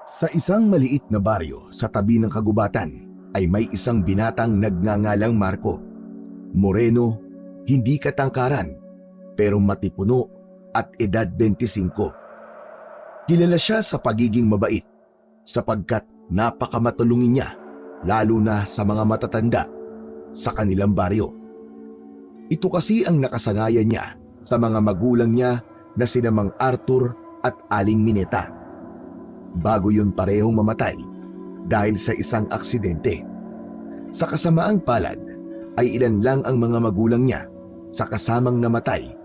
Sa isang maliit na baryo sa tabi ng kagubatan ay may isang binatang nagngangalang Marco. Moreno, hindi katangkaran, pero matipuno at edad 25. Kilala siya sa pagiging mabait sapagkat napakamatulungin niya, lalo na sa mga matatanda sa kanilang baryo. Ito kasi ang nakasanayan niya sa mga magulang niya na sina Mang Arthur at Aling Mineta. Bago yun parehong mamatay dahil sa isang aksidente. Sa kasamaang palad ay ilan lang ang mga magulang niya sa kasamang namatay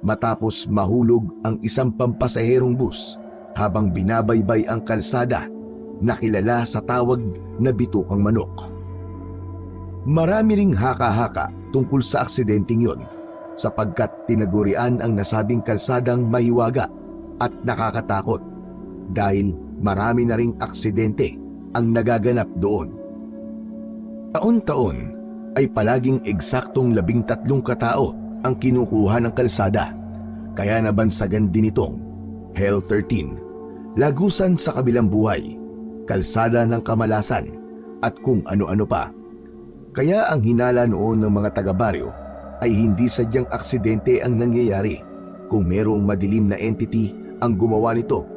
matapos mahulog ang isang pampasaherong bus habang binabaybay ang kalsada na kilala sa tawag na Bitukang Manok. Marami ring haka-haka tungkol sa aksidenteng yon sapagkat tinagurian ang nasabing kalsadang mahiwaga at nakakatakot dahil marami na ring aksidente ang nagaganap doon. Taon-taon ay palaging eksaktong 13 katao ang kinukuha ng kalsada, kaya nabansagan din itong Hell 13, lagusan sa kabilang buhay, kalsada ng kamalasan at kung ano-ano pa. Kaya ang hinala noon ng mga taga-baryo ay hindi sadyang aksidente ang nangyayari kung merong madilim na entity ang gumawa nito,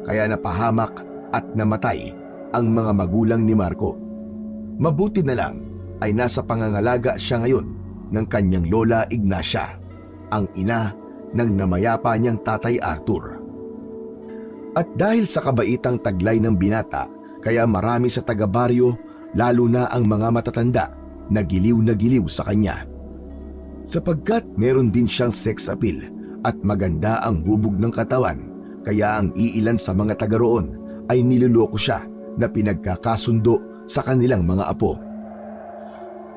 kaya napahamak at namatay ang mga magulang ni Marco. Mabuti na lang ay nasa pangangalaga siya ngayon ng kanyang lola Ignacia, ang ina ng namayapa niyang tatay Arthur. At dahil sa kabaitang taglay ng binata, kaya marami sa taga-baryo, lalo na ang mga matatanda, na giliw sa kanya. Sapagkat meron din siyang sex appeal at maganda ang hubog ng katawan, kaya ang iilan sa mga taga roon ay niloloko siya na pinagkakasundo sa kanilang mga apo.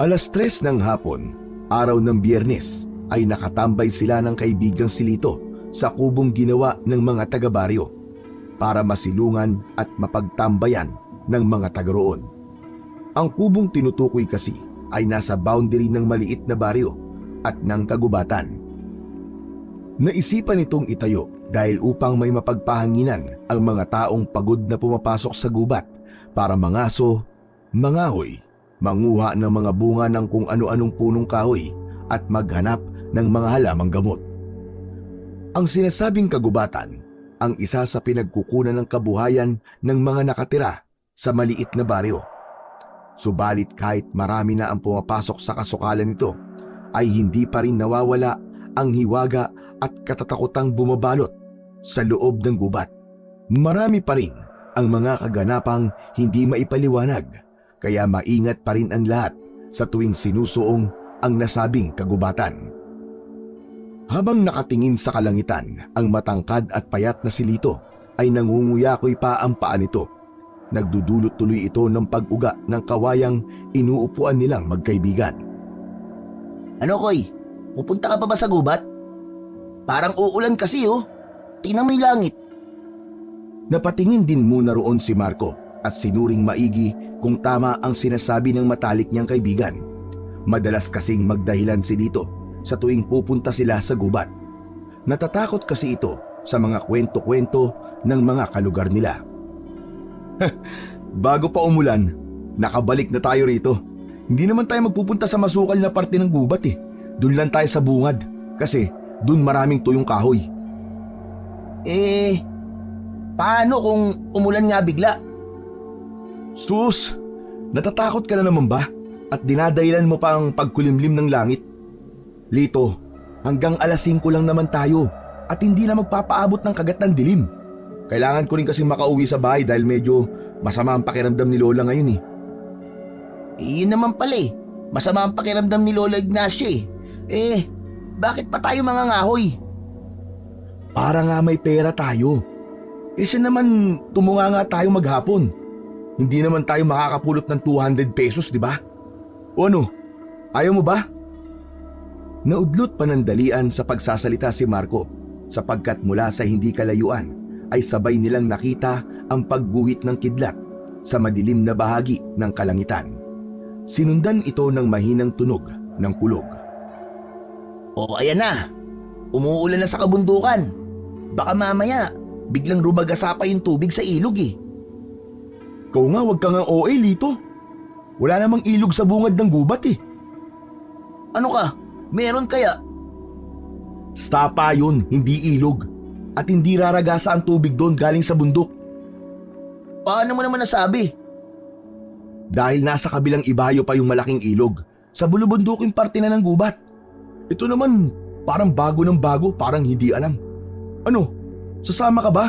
3:00 ng hapon, araw ng Biyernes, ay nakatambay sila ng kaibigang si Lito sa kubong ginawa ng mga taga-baryo para masilungan at mapagtambayan ng mga taga roon. Ang kubong tinutukoy kasi ay nasa boundary ng maliit na baryo at ng kagubatan. Naisipan itong itayo dahil upang may mapagpahanginan ang mga taong pagod na pumapasok sa gubat para mangaso, mangahoy, manguha ng mga bunga ng kung ano-anong punong kahoy at maghanap ng mga halamang gamot. Ang sinasabing kagubatan ang isa sa pinagkukunan ng kabuhayan ng mga nakatira sa maliit na baryo. Subalit kahit marami na ang pumapasok sa kasukalan nito, ay hindi pa rin nawawala ang hiwaga at katatakutang bumabalot sa loob ng gubat. Marami pa rin ang mga kaganapang hindi maipaliwanag, kaya maingat pa rin ang lahat sa tuwing sinusuong ang nasabing kagubatan. Habang nakatingin sa kalangitan, ang matangkad at payat na si Lito ay nangunguyakoy pa ang paa nito. Nagdudulot tuloy ito ng pag-uga ng kawayang inuupuan nilang magkaibigan. Ano, Koy? Pupunta ka pa ba sa gubat? Parang uulan kasi, oh. Tingnan mo yung langit. Napatingin din muna roon si Marco at sinuring maigi kung tama ang sinasabi ng matalik niyang kaibigan. Madalas kasing magdahilan si Lito sa tuwing pupunta sila sa gubat. Natatakot kasi ito sa mga kwento-kwento ng mga kalugar nila. Bago pa umulan, nakabalik na tayo rito. Hindi naman tayo magpupunta sa masukal na parte ng gubat eh. Doon lang tayo sa bungad kasi doon maraming tuyong kahoy. Paano kung umulan nga bigla? Sus, natatakot ka na naman ba? At dinadahilan mo pa ang pagkulimlim ng langit? Lito, hanggang 5:00 lang naman tayo at hindi na magpapaabot ng kagat ng dilim. Kailangan ko rin kasi makauwi sa bahay dahil medyo masama ang pakiramdam ni Lola ngayon eh. Yun naman pala eh. Masama ang pakiramdam ni Lola Ignacia eh. Bakit pa tayo mangangahoy? Para nga may pera tayo. Siya naman tumunga nga tayo maghapon. Hindi naman tayo makakapulot ng 200 pesos, di ba? O ano, ayaw mo ba? Naudlot panandalian sa pagsasalita si Marco sapagkat mula sa hindi kalayuan ay sabay nilang nakita ang pagguhit ng kidlat sa madilim na bahagi ng kalangitan. Sinundan ito ng mahinang tunog ng kulog. O ayan na, umuulan na sa kabundukan. Baka mamaya, biglang rumagasa pa yung tubig sa ilog eh. Ikaw nga, wag ka nga OA, Lito. Wala namang ilog sa bungad ng gubat eh. Ano ka? Meron kaya? Stapa yun, hindi ilog. At hindi raragasa ang tubig doon galing sa bundok. Paano mo naman nasabi? Dahil nasa kabilang ibayo pa yung malaking ilog, sa bulubunduking parte na ng gubat. Ito naman, parang bago ng bago, parang hindi alam. Ano, sasama ka ba?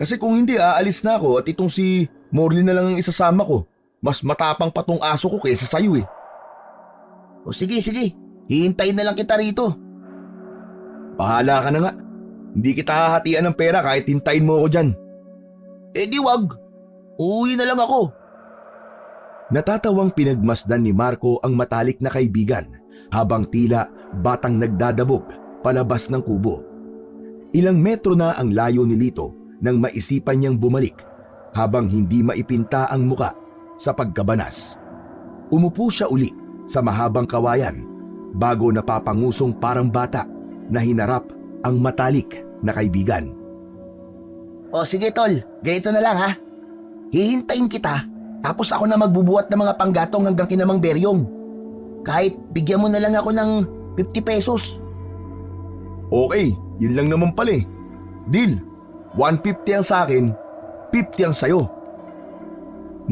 Kasi kung hindi, aalis na ako at itong si Morley na lang ang isasama ko. Mas matapang pa tong aso ko kaysa sa'yo eh. O sige, hihintayin na lang kita rito. Bahala ka na nga. Hindi kita hahatian ng pera kahit hintayin mo ako dyan. Eh di wag. Uuwi na lang ako. Natatawang pinagmasdan ni Marco ang matalik na kaibigan habang tila batang nagdadabog palabas ng kubo. Ilang metro na ang layo ni Lito nang maisipan niyang bumalik habang hindi maipinta ang muka sa pagkabanas. Umupo siya uli sa mahabang kawayan bago napapangusong parang bata na hinarap ang matalik na kaibigan. O sige tol, ganito na lang ha. Hihintayin kita, tapos ako na magbubuhat ng mga panggatong hanggang kinamang beryong. Kahit bigyan mo na lang ako ng 50 pesos. Okay, yun lang naman pala eh. Deal, 150 ang sa akin, 50 ang sayo.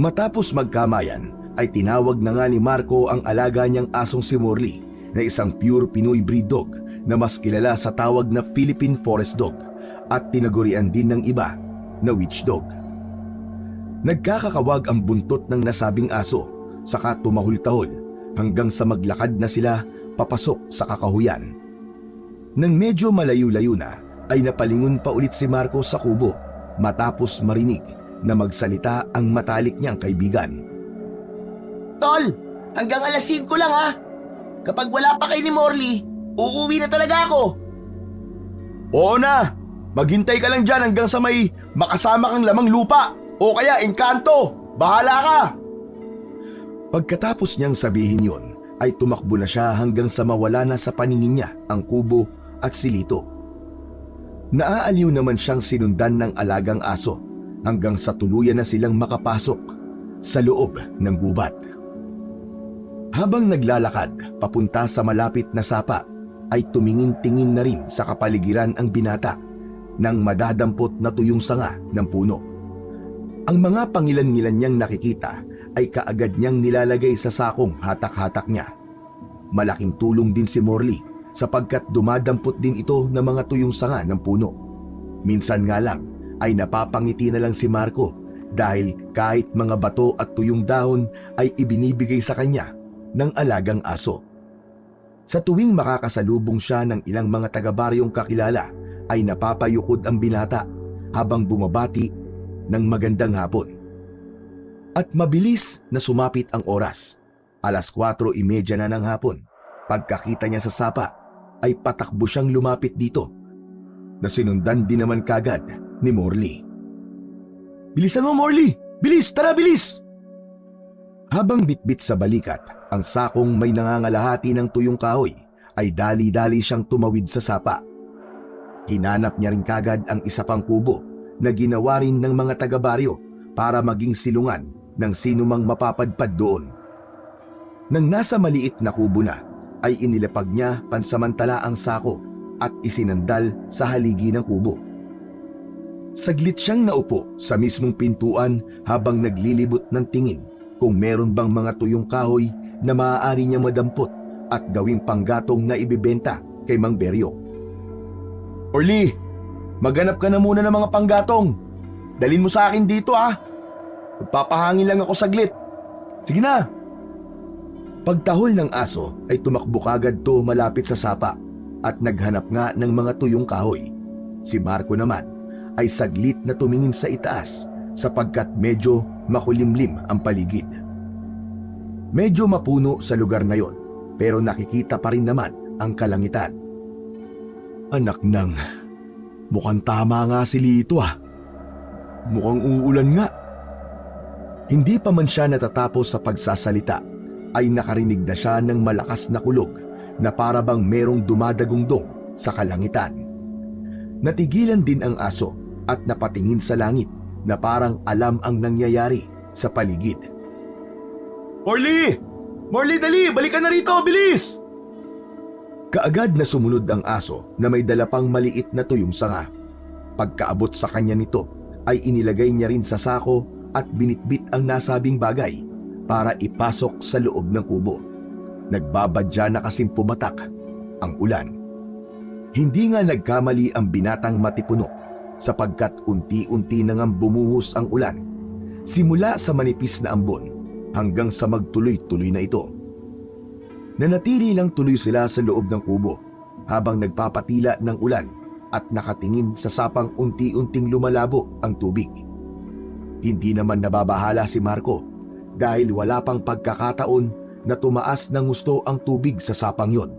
Matapos magkamayan ay tinawag na nga ni Marco ang alaga niyang asong si Morley na isang pure Pinoy breed dog na mas kilala sa tawag na Philippine Forest Dog at tinagurian din ng iba na witch dog. Nagkakakawag ang buntot ng nasabing aso saka tumahol-tahol hanggang sa maglakad na sila papasok sa kakahuyan. Nang medyo malayo-layo na ay napalingon pa ulit si Marco sa kubo matapos marinig na magsalita ang matalik niyang kaibigan. Tol, hanggang alas 5 lang ha. Kapag wala pa kay ni Morley, uuwi na talaga ako. Oo na, maghintay ka lang dyan hanggang sa may makasama kang lamang lupa o kaya engkanto, bahala ka. Pagkatapos niyang sabihin yon, ay tumakbo na siya hanggang sa mawala na sa paningin niya ang kubo at si Lito. Naaaliw naman siyang sinundan ng alagang aso hanggang sa tuluyan na silang makapasok sa loob ng gubat. Habang naglalakad papunta sa malapit na sapa, ay tumingin-tingin na rin sa kapaligiran ang binata nang madadampot na tuyong sanga ng puno. Ang mga pangilan-ngilan niyang nakikita ay kaagad niyang nilalagay sa sakong hatak-hatak niya. Malaking tulong din si Morley sapagkat dumadampot din ito ng mga tuyong sanga ng puno. Minsan nga lang ay napapangiti na lang si Marco dahil kahit mga bato at tuyong dahon ay ibinibigay sa kanya ng alagang aso. Sa tuwing makakasalubong siya ng ilang mga taga-baryong kakilala ay napapayukod ang binata habang bumabati ng magandang hapon. At mabilis na sumapit ang oras. 4:30 na ng hapon. Pagkakita niya sa sapa ay patakbo siyang lumapit dito na sinundan din naman kagad ni Morley. "Bilisan mo, Morley! Bilis! Tara, bilis!" Habang bitbit sa balikat ang sakong may nangangalahati ng tuyong kahoy, ay dali-dali siyang tumawid sa sapa. Hinanap niya rin kagad ang isa pang kubo na ginawa rin ng mga taga-baryo para maging silungan ng sinumang mapapadpad doon. Nang nasa maliit na kubo na, ay inilapag niya pansamantala ang sako at isinandal sa haligi ng kubo. Saglit siyang naupo sa mismong pintuan habang naglilibot ng tingin kung meron bang mga tuyong kahoy na maaari niya madampot at gawing panggatong na ibibenta kay Mang Beryo. "Orly, maghanap ka na muna ng mga panggatong. Dalhin mo sa akin dito ah. Magpapahangin lang ako saglit. Sige na." Pagtahol ng aso ay tumakbo kagad to malapit sa sapa at naghanap nga ng mga tuyong kahoy. Si Marco naman ay saglit na tumingin sa itaas sapagkat medyo makulimlim ang paligid. Medyo mapuno sa lugar na yon pero nakikita pa rin naman ang kalangitan. Anak nang, mukhang tama nga si Lito ah. Mukhang uulan nga. Hindi pa man siya natatapos sa pagsasalita ay nakarinig na siya ng malakas na kulog na para bang merong dumadagungdong sa kalangitan. Natigilan din ang aso at napatingin sa langit na parang alam ang nangyayari sa paligid. Morley! Morley, dali! Balikan na rito! Bilis! Kaagad na sumunod ang aso na may dala pang maliit na tuyong sanga. Pagkaabot sa kanya nito ay inilagay niya rin sa sako at binitbit ang nasabing bagay para ipasok sa loob ng kubo. Nagbabadya na kasing pumatak ang ulan. Hindi nga nagkamali ang binatang matipuno sapagkat unti-unti na ngang bumuhos ang ulan simula sa manipis na ambon hanggang sa magtuloy-tuloy na ito. Nanatili lang tuloy sila sa loob ng kubo habang nagpapatila ng ulan at nakatingin sa sapang unti-unting lumalabo ang tubig. Hindi naman nababahala si Marco dahil wala pang pagkakataon na tumaas ng gusto ang tubig sa sapang yon.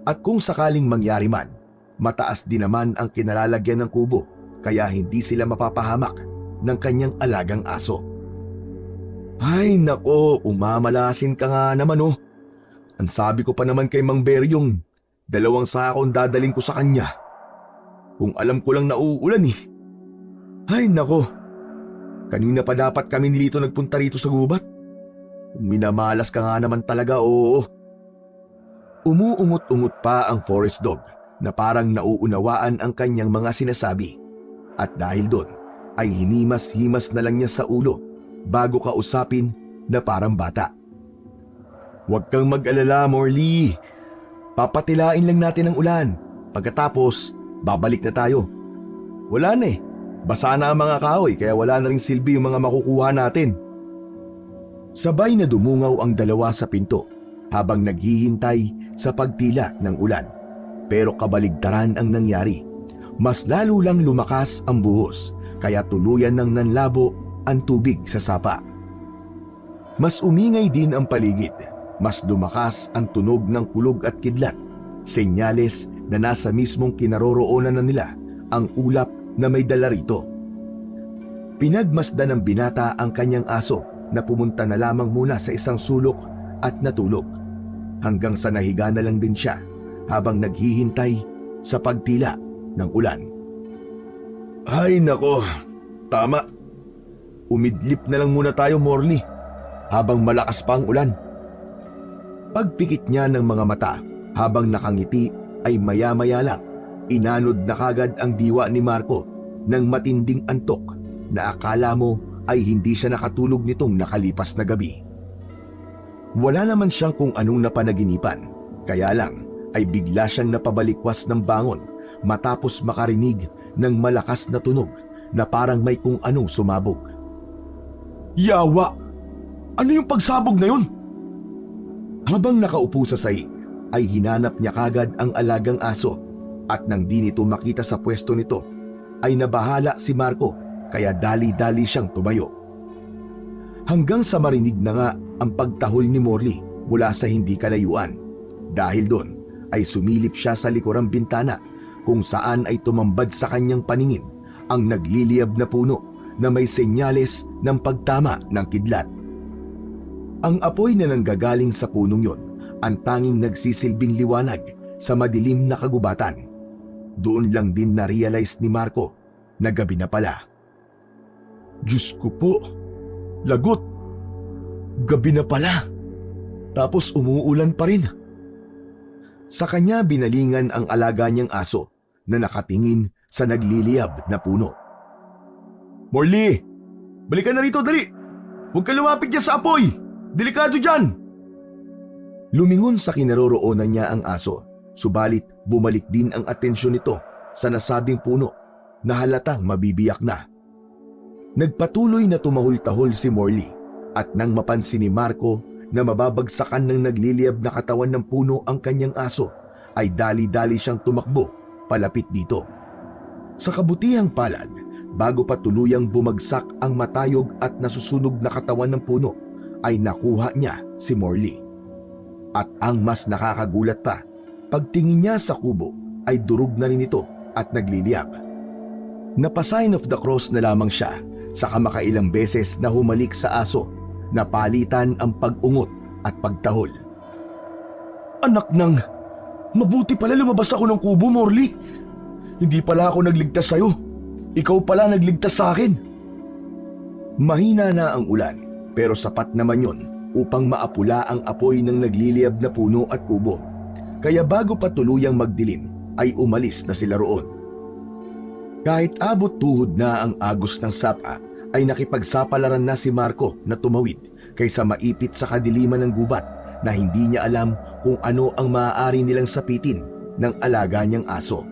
At kung sakaling mangyari man, mataas din naman ang kinalalagyan ng kubo kaya hindi sila mapapahamak ng kanyang alagang aso. Ay nako, umamalasin ka nga naman oh. Ang sabi ko pa naman kay Mang Beryong, 2 sako ang dadaling ko sa kanya. Kung alam ko lang na uulan eh. Ay nako, kanina pa dapat kami nilito nagpunta rito sa gubat. Minamalas ka nga naman talaga, oo. Umuungot-ungot pa ang forest dog na parang nauunawaan ang kanyang mga sinasabi. At dahil doon, ay hinimas-himas na lang niya sa ulo bago kausapin na parang bata. Huwag kang mag-alala, Morley. Papatilain lang natin ang ulan. Pagkatapos, babalik na tayo. Wala na eh. Basa na ang mga kahoy kaya wala na ring silbi yung mga makukuha natin. Sabay na dumungaw ang dalawa sa pinto habang naghihintay sa pagtila ng ulan. Pero kabaligtaran ang nangyari. Mas lalo lang lumakas ang buhos kaya tuluyan ng nanlabo ang tubig sa sapa. Mas umingay din ang paligid. Mas lumakas ang tunog ng kulog at kidlat. Senyales na nasa mismong kinaroroonan na nila ang ulap na may dala rito. Pinagmasdan ng binata ang kanyang aso na pumunta na lamang muna sa isang sulok at natulog. Hanggang sa nahiga na lang din siya habang naghihintay sa pagtila ng ulan. Ay nako, tama. Umidlip na lang muna tayo, Morley, habang malakas pa ang ulan. Pagpikit niya ng mga mata habang nakangiti ay maya-maya lang inanod na kagad ang diwa ni Marco ng matinding antok na akala mo ay hindi siya nakatulog nitong nakalipas na gabi. Wala naman siyang kung anong napanaginipan, kaya lang ay bigla siyang napabalikwas ng bangon matapos makarinig ng malakas na tunog na parang may kung anong sumabog. Yawa! Ano yung pagsabog na yun? Habang nakaupo sa sahig, ay hinanap niya kagad ang alagang aso at nang di nito makita sa pwesto nito, ay nabahala si Marco kaya dali-dali siyang tumayo. Hanggang sa marinig na nga ang pagtahol ni Morley mula sa hindi kalayuan. Dahil doon ay sumilip siya sa likurang bintana kung saan ay tumambad sa kanyang paningin ang nagliliyab na puno na may senyales ng pagtama ng kidlat. Ang apoy na nanggagaling sa punong yon ang tanging nagsisilbing liwanag sa madilim na kagubatan. Doon lang din na-realize ni Marco na gabi na pala. Diyos ko po, lagot! Gabi na pala, tapos umuulan pa rin. Sa kanya binalingan ang alaga niyang aso na nakatingin sa nagliliyab na puno. Morley, balikan na rito, dali! Huwag ka lumapit dyan sa apoy! Delikado dyan! Lumingon sa kinaroroonan niya ang aso, subalit bumalik din ang atensyon nito sa nasabing puno na halatang mabibiyak na. Nagpatuloy na tumahol-tahol si Morley at nang mapansin ni Marco na mababagsakan ng nagliliyab na katawan ng puno ang kanyang aso, ay dali-dali siyang tumakbo palapit dito. Sa kabutihang palad, bago pa tuluyang bumagsak ang matayog at nasusunog na katawan ng puno, ay nakuha niya si Morley. At ang mas nakakagulat pa, pagtingin niya sa kubo ay durog na rin ito at nagliliyab. Napa-sign of the cross na lamang siya sa kamakailang beses na humalik sa aso na palitan ang pag-ungot at pagtahol. Anak nang, mabuti pala lumabas ako ng kubo, Morley. Hindi pala ako nagligtas sa'yo. Ikaw pala nagligtas sa akin. Mahina na ang ulan, pero sapat naman yon upang maapula ang apoy ng nagliliyab na puno at kubo. Kaya bago pa tuluyang magdilim, ay umalis na sila roon. Kahit abot tuhod na ang agos ng sapa, ay nakipagsapalaran na si Marco na tumawid kaysa maipit sa kadiliman ng gubat na hindi niya alam kung ano ang maaari nilang sapitin ng alaga niyang aso.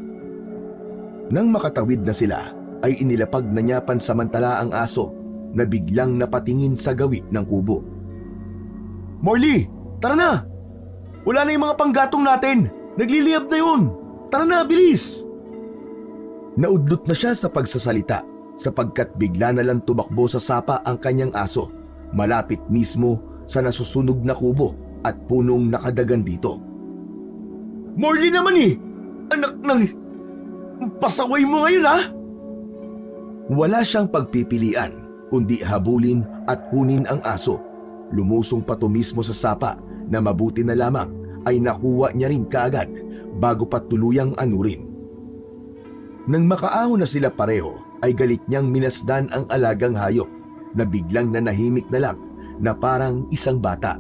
Nang makatawid na sila, ay inilapag na niya pansamantala ang aso na biglang napatingin sa gawit ng kubo. "Morley, tara na! Wala na yung mga panggatong natin! Nagliliyab na yun! Tara na, bilis!" Naudlot na siya sa pagsasalita sapagkat bigla na lang tumakbo sa sapa ang kanyang aso, malapit mismo sa nasusunog na kubo at punong nakadagan dito. "Morley naman eh! Anak ng... pasaway mo ngayon ha!" Wala siyang pagpipilian kundi habulin at kunin ang aso. Lumusong pa to mismo sa sapa na mabuti na lamang ay nakuha niya rin kaagad bago pa tuluyang anurin. Nang makaahon na sila pareho ay galit niyang minasdan ang alagang hayop na biglang nanahimik na lang na parang isang bata.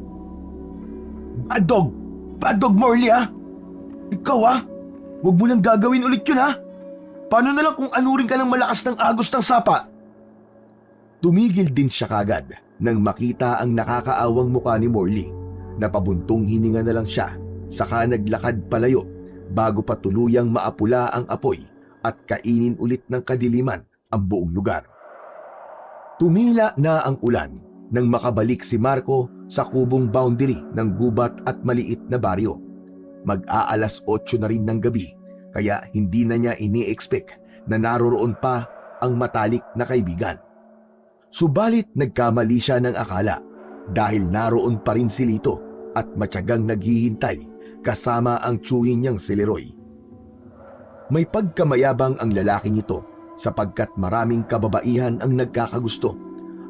"Bad dog! Bad dog, Morley ha! Ikaw ha! Huwag mo nang gagawin ulit yun ha! Paano na lang kung anurin ka ng malakas ng agos ng sapa?" Tumigil din siya kagad nang makita ang nakakaawang mukha ni Morley. Napabuntong hininga na lang siya, saka naglakad palayo bago pa tuluyang maapula ang apoy at kainin ulit ng kadiliman ang buong lugar. Tumila na ang ulan nang makabalik si Marco sa kubong boundary ng gubat at maliit na baryo. Mag-aalas 8 na rin ng gabi, kaya hindi na niya ini-expect na naroroon pa ang matalik na kaibigan. Subalit nagkamali siya ng akala dahil naroon pa rin si Lito at matyagang naghihintay kasama ang tiyuhin niyang si Leroy. May pagkamayabang ang lalaking ito sapagkat maraming kababaihan ang nagkakagusto.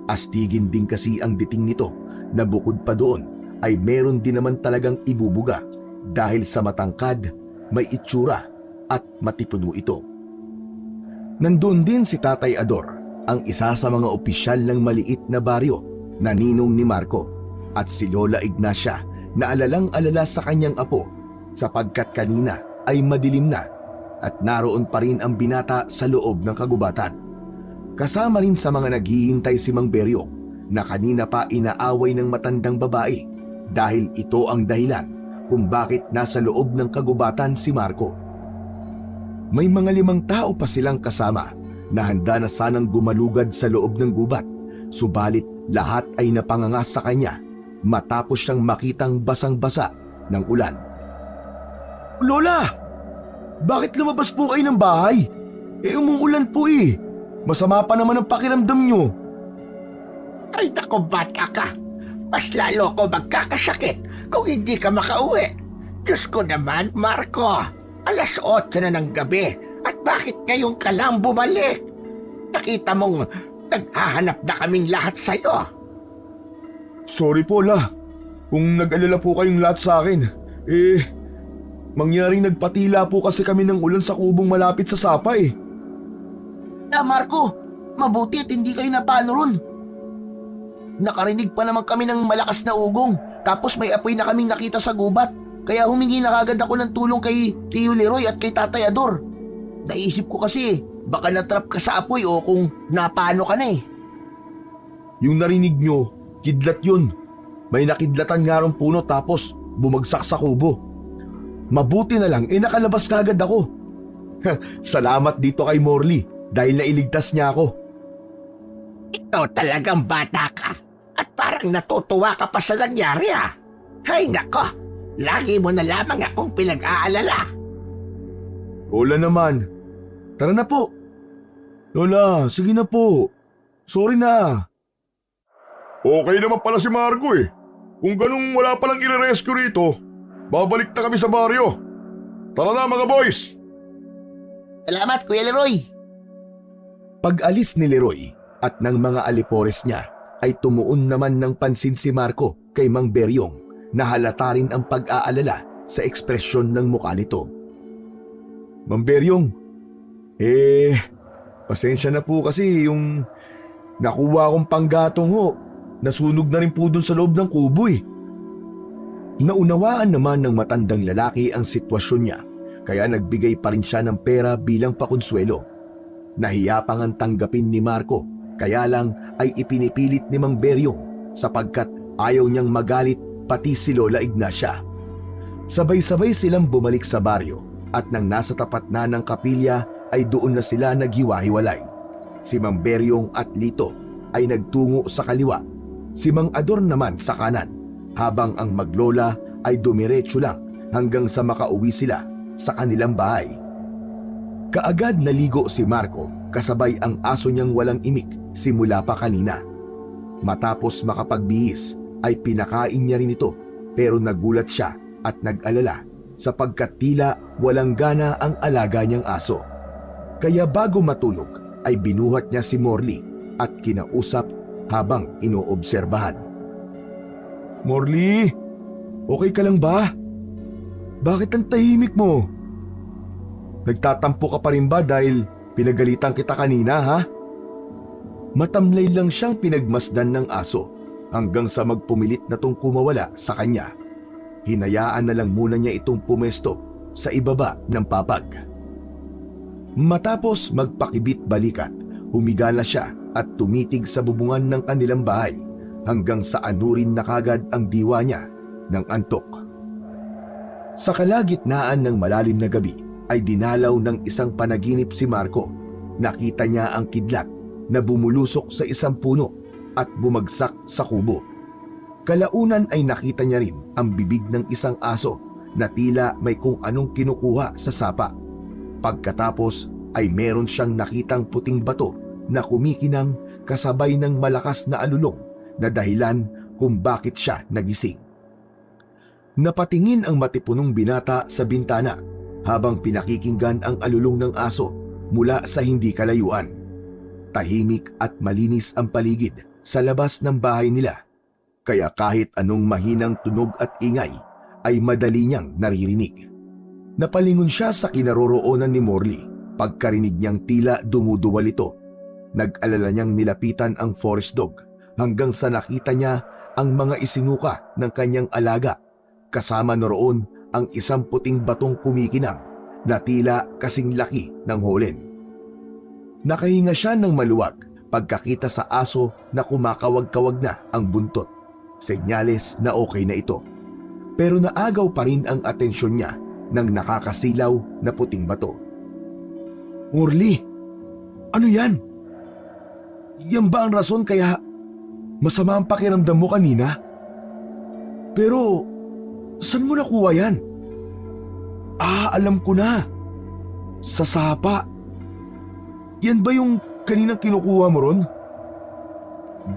Astigin din kasi ang dating nito na bukod pa doon ay meron din naman talagang ibubuga dahil sa matangkad, may itsura at matipuno ito. Nandun din si Tatay Ador, ang isa sa mga opisyal ng maliit na baryo na ninong ni Marco, at si Lola Ignacia na alalang-alala sa kanyang apo sapagkat kanina ay madilim na at naroon pa rin ang binata sa loob ng kagubatan. Kasama rin sa mga naghihintay si Mang Beryong na kanina pa inaaway ng matandang babae dahil ito ang dahilan kung bakit nasa loob ng kagubatan si Marco. May mga 5 tao pa silang kasama na handa na sanang gumalugad sa loob ng gubat, subalit lahat ay napangangas sa kanya matapos siyang makitang basang-basa ng ulan. "Lola! Bakit lumabas po kayo ng bahay? Umuulan po eh. Masama pa naman ang pakiramdam nyo." "Ay naku, bata ka. Mas lalo ko magkakasakit kung hindi ka makauwi. Diyos ko naman, Marco. Alas 8 na ng gabi at bakit ngayon ka lang bumalik? Nakita mong naghahanap na kaming lahat sa'yo." "Sorry po, La. Kung nag-alala po kayong lahat sa akin, mangyaring nagpatila po kasi kami ng ulan sa kubong malapit sa sapa eh." Marco, mabuti at hindi kayo napano ron. Nakarinig pa naman kami ng malakas na ugong, tapos may apoy na kaming nakita sa gubat. Kaya humingi na kagad ako ng tulong kay Tio Leroy at kay Tatay Ador. Naisip ko kasi baka natrap ka sa apoy o kung napano ka na eh. "Yung narinig nyo, kidlat yun. May nakidlatan nga rong puno tapos bumagsak sa kubo. Mabuti na lang nakalabas kagad ako. Salamat dito kay Morley dahil nailigtas niya ako." Ikaw talagang bata ka at parang natutuwa ka pa sa nangyari ah. Hay nako, lagi mo na lamang akong pinag-aalala. "Lola naman. Tara na po." "Lola, sige na po. Sorry na." Okay naman pala si Marco eh. Kung ganung wala palang i-rescue rito, babalik na kami sa baryo. Tara na mga boys! Salamat, Kuya Leroy. Pag-alis ni Leroy at ng mga alipores niya ay tumuon naman ng pansin si Marco kay Mang Beryong na halata rin ang pag-aalala sa ekspresyon ng mukha nito. "Mang Beryong, pasensya na po kasi yung Nakuha akong panggatong ho. Nasunog na rin po dun sa loob ng kubo eh. Naunawaan naman ng matandang lalaki ang sitwasyon niya, kaya nagbigay pa rin siya ng pera bilang pakonsuelo. Nahiya pa ngang tanggapin ni Marco, kaya lang ay ipinipilit ni Mang Beryong sapagkat ayaw niyang magalit pati si Lola Ignacia. Sabay-sabay silang bumalik sa baryo at nang nasa tapat na ng kapilya ay doon na sila naghiwa-hiwalay. Si Mang Beryong at Lito ay nagtungo sa kaliwa, si Mang Ador naman sa kanan, habang ang maglola ay dumiretso lang hanggang sa makauwi sila sa kanilang bahay. Kaagad naligo si Marco kasabay ang aso niyang walang imik simula pa kanina. Matapos makapagbihis ay pinakain niya rin ito, pero nagulat siya at nag-alala sapagkat tila walang gana ang alaga niyang aso. Kaya bago matulog ay binuhat niya si Morley at kinausap habang inoobserbahan. "Morley, okay ka lang ba? Bakit ang tahimik mo? Nagtatampo ka pa rin ba dahil pinagalitan kita kanina, ha?" Matamlay lang siyang pinagmasdan ng aso hanggang sa magpumilit na tong kumawala sa kanya. Hinayaan na lang muna niya itong pumesto sa ibaba ng papag. Matapos magpakibit-balikat, humiga na siya at tumitig sa bubungan ng kanilang bahay hanggang sa anurin na kagad ang diwa niya ng antok. Sa kalagitnaan ng malalim na gabi ay dinalaw ng isang panaginip si Marco. Nakita niya ang kidlat na bumulusok sa isang puno at bumagsak sa kubo. Kalaunan ay nakita niya rin ang bibig ng isang aso na tila may kung anong kinukuha sa sapa. Pagkatapos ay meron siyang nakitang puting bato na kumikinang kasabay ng malakas na alulong na dahilan kung bakit siya nagising. Napatingin ang matipunong binata sa bintana habang pinakikinggan ang alulong ng aso mula sa hindi kalayuan. Tahimik at malinis ang paligid sa labas ng bahay nila, kaya kahit anong mahinang tunog at ingay ay madali niyang naririnig. Napalingon siya sa kinaroroonan ni Morley pagkarinig niyang tila dumuduwal ito. Nag-alala niyang nilapitan ang forest dog hanggang sa nakita niya ang mga isinuka ng kanyang alaga, kasama na roon ang isang puting batong kumikinang na tila kasing laki ng holen. Nakahinga siya ng maluwag pagkakita sa aso na kumakawag-kawag na ang buntot, senyales na okay na ito. Pero naagaw pa rin ang atensyon niya ng nakakasilaw na puting bato. "Morley, ano yan? Yan ba ang rason kaya masama ang pakiramdam mo kanina? Pero saan mo nakuha yan?" Alam ko na. Sa sapa. Yan ba yung kaninang kinukuha mo ron?"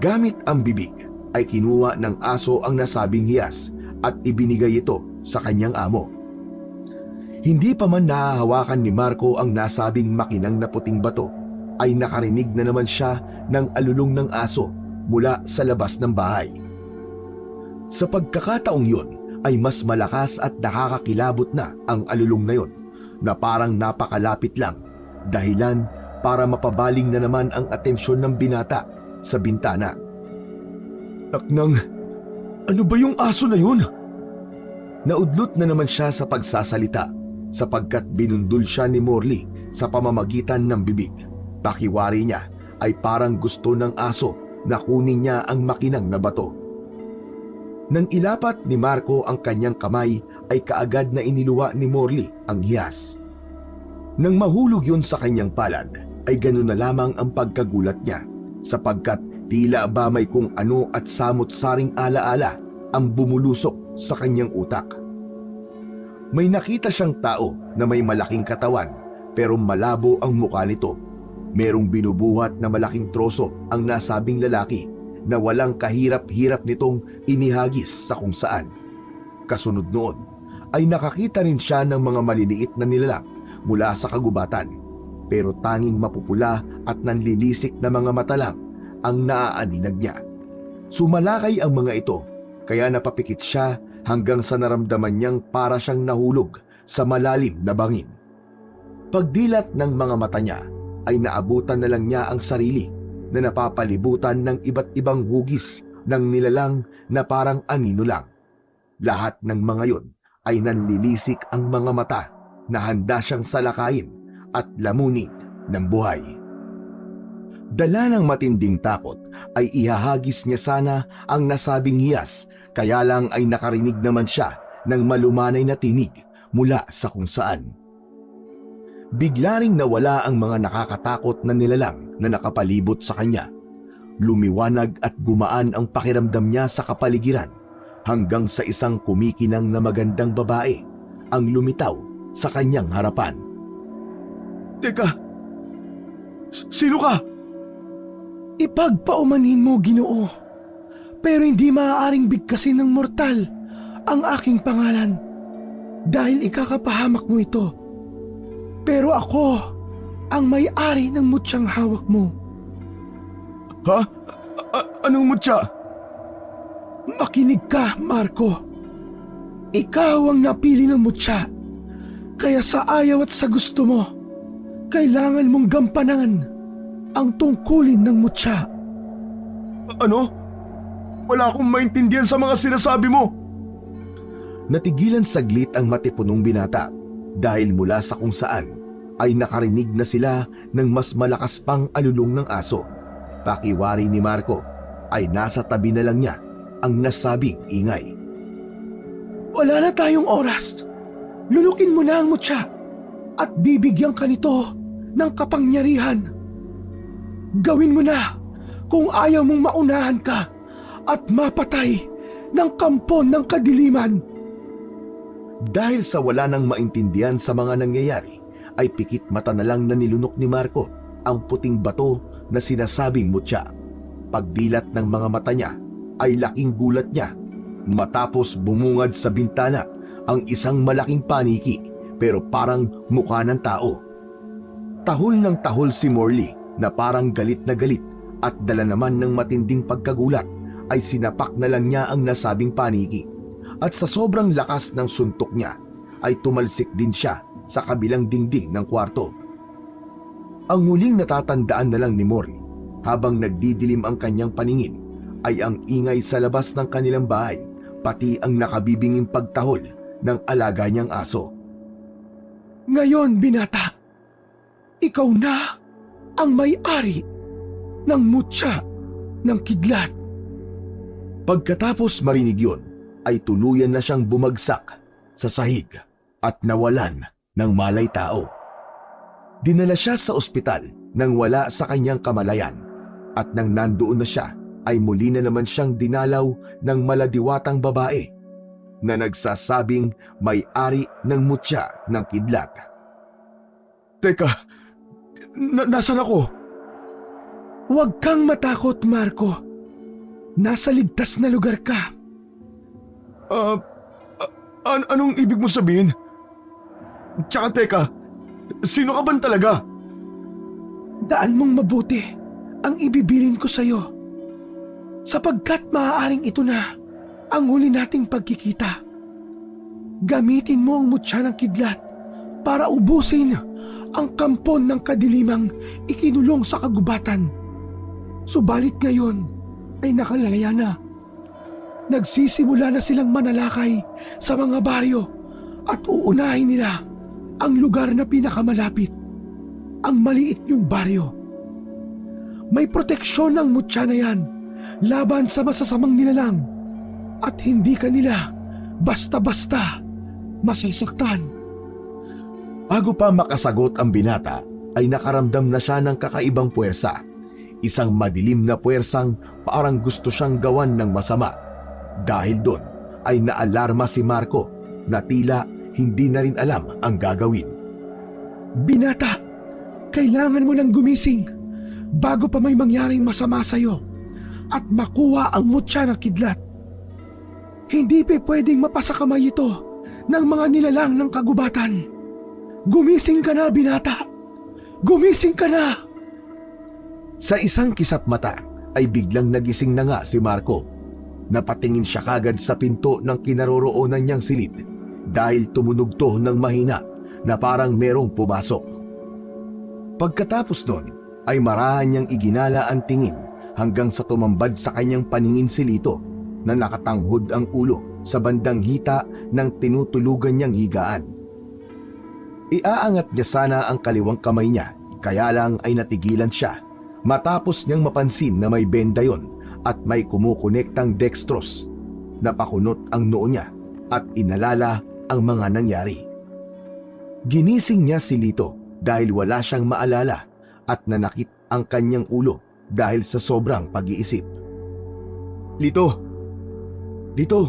Gamit ang bibig ay kinuha ng aso ang nasabing hiyas at ibinigay ito sa kanyang amo. Hindi pa man nahahawakan ni Marco ang nasabing makinang na puting bato, ay nakarinig na naman siya ng alulong ng aso mula sa labas ng bahay. Sa pagkakataong yun ay mas malakas at nakakakilabot na ang alulong na yun na parang napakalapit lang, dahilan para mapabaling na naman ang atensyon ng binata sa bintana. "Naknang, ano ba yung aso na yun?" Naudlot na naman siya sa pagsasalita sapagkat binundol siya ni Morley sa pamamagitan ng bibig. Pakiwari niya ay parang gusto ng aso na kunin niya ang makinang na bato. Nang ilapat ni Marco ang kanyang kamay ay kaagad na iniluwa ni Morley ang hiyas. Nang mahulog yun sa kanyang palad ay ganun na lamang ang pagkagulat niya sapagkat tila ba may kung ano at samot-saring alaala ang bumulusok sa kanyang utak. May nakita siyang tao na may malaking katawan pero malabo ang mukha nito. Merong binubuhat na malaking troso ang nasabing lalaki na walang kahirap-hirap nitong inihagis sa kung saan. Kasunod noon ay nakakita rin siya ng mga maliliit na nilalang mula sa kagubatan, pero tanging mapupula at nanlilisik na mga mata lang ang naaaninag niya. Sumalakay ang mga ito, kaya napapikit siya hanggang sa naramdaman niyang para siyang nahulog sa malalim na bangin. Pagdilat ng mga mata niya ay naabutan na lang niya ang sarili na napapalibutan ng iba't ibang hugis ng nilalang na parang anino lang. Lahat ng mga yon ay nanlilisik ang mga mata na handa siyang salakayin at lamunin ng buhay. Dala ng matinding takot ay ihahagis niya sana ang nasabing hiyas, kaya lang ay nakarinig naman siya ng malumanay na tinig mula sa kung saan. Bigla ring nawala ang mga nakakatakot na nilalang na nakapalibot sa kanya. Lumiwanag at gumaan ang pakiramdam niya sa kapaligiran hanggang sa isang kumikinang na magandang babae ang lumitaw sa kanyang harapan. Teka, sino ka? Ipagpaumanhin mo, Ginoo, pero hindi maaaring bigkasin ng mortal ang aking pangalan dahil ikakapahamak mo ito. Pero ako ang may-ari ng mutyang hawak mo. Ha? Anong mutya? Makinig ka, Marco. Ikaw ang napili ng mutya, kaya sa ayaw at sa gusto mo, kailangan mong gampanan ang tungkulin ng mutya. Ano? Wala akong maintindihan sa mga sinasabi mo. Natigilan saglit ang matipunong binata dahil mula sa kung saan ay nakarinig na sila ng mas malakas pang alulong ng aso. Pakiwari ni Marco ay nasa tabi na lang niya ang nasabing ingay. Wala na tayong oras. Lulukin mo na ang mutya at bibigyan ka nito ng kapangyarihan. Gawin mo na kung ayaw mong maunahan ka at mapatay ng kampon ng kadiliman. Dahil sa wala nang maintindihan sa mga nangyayari, ay pikit mata na lang na nilunok ni Marco ang puting bato na sinasabing mutya. Pagdilat ng mga mata niya ay laking gulat niya matapos bumungad sa bintana ang isang malaking paniki pero parang mukha ng tao. Tahol ng tahol si Morley na parang galit na galit at dala naman ng matinding pagkagulat ay sinapak na lang niya ang nasabing paniki. At sa sobrang lakas ng suntok niya ay tumalsik din siya sa kabilang dingding ng kwarto. Ang huling natatandaan na lang ni Morley habang nagdidilim ang kanyang paningin ay ang ingay sa labas ng kanilang bahay, pati ang nakabibinging pagtahol ng alaga niyang aso. Ngayon, binata, ikaw na ang may-ari ng mutya ng kidlat. Pagkatapos marinig yun, ay tuluyan na siyang bumagsak sa sahig at nawalan ng malay tao. Dinala siya sa ospital nang wala sa kanyang kamalayan at nang nandoon na siya ay muli na naman siyang dinalaw ng maladiwatang babae na nagsasabing may-ari ng mutya ng kidlat. Teka, nasan ako? Huwag kang matakot, Marco. Nasa ligtas na lugar ka. Anong ibig mo sabihin? Tsaka teka, sino ka ba talaga? Daan mong mabuti ang ibibilin ko sa'yo, sapagkat maaaring ito na ang huli nating pagkikita. Gamitin mo ang mutya ng kidlat para ubusin ang kampon ng kadilimang ikinulong sa kagubatan. Subalit ngayon ay nakalaya na. Nagsisimula na silang manalakay sa mga baryo at uunahin nila ang lugar na pinakamalapit, ang maliit niyong baryo. May proteksyon ng mutya na yan laban sa masasamang nilalang at hindi ka nila basta-basta masasaktan. Bago pa makasagot ang binata, ay nakaramdam na siya ng kakaibang puwersa. Isang madilim na puwersang parang gusto siyang gawan ng masama. Dahil doon ay naalarma si Marco na tila hindi na rin alam ang gagawin. Binata, kailangan mo nang gumising bago pa may mangyaring masama sa'yo at makuha ang mutya ng kidlat. Hindi pa pwedeng mapasakamay ito ng mga nilalang ng kagubatan. Gumising ka na, binata! Gumising ka na! Sa isang kisap mata ay biglang nagising na nga si Marco. Napatingin siya kagad sa pinto ng kinaroroonan niyang silid dahil tumunog to ng mahina na parang merong pumasok. Pagkatapos nun ay marahan niyang iginala ang tingin hanggang sa tumambad sa kanyang paningin si Lito na nakatanghod ang ulo sa bandang hita ng tinutulugan niyang higaan. Iaangat niya sana ang kaliwang kamay niya, kaya lang ay natigilan siya matapos niyang mapansin na may benda yon at may kumukonektang dextrose. Napakunot ang noo niya at inalala ang mga nangyari. Ginising niya si Lito dahil wala siyang maalala at nanakit ang kanyang ulo dahil sa sobrang pag-iisip. Lito! Lito!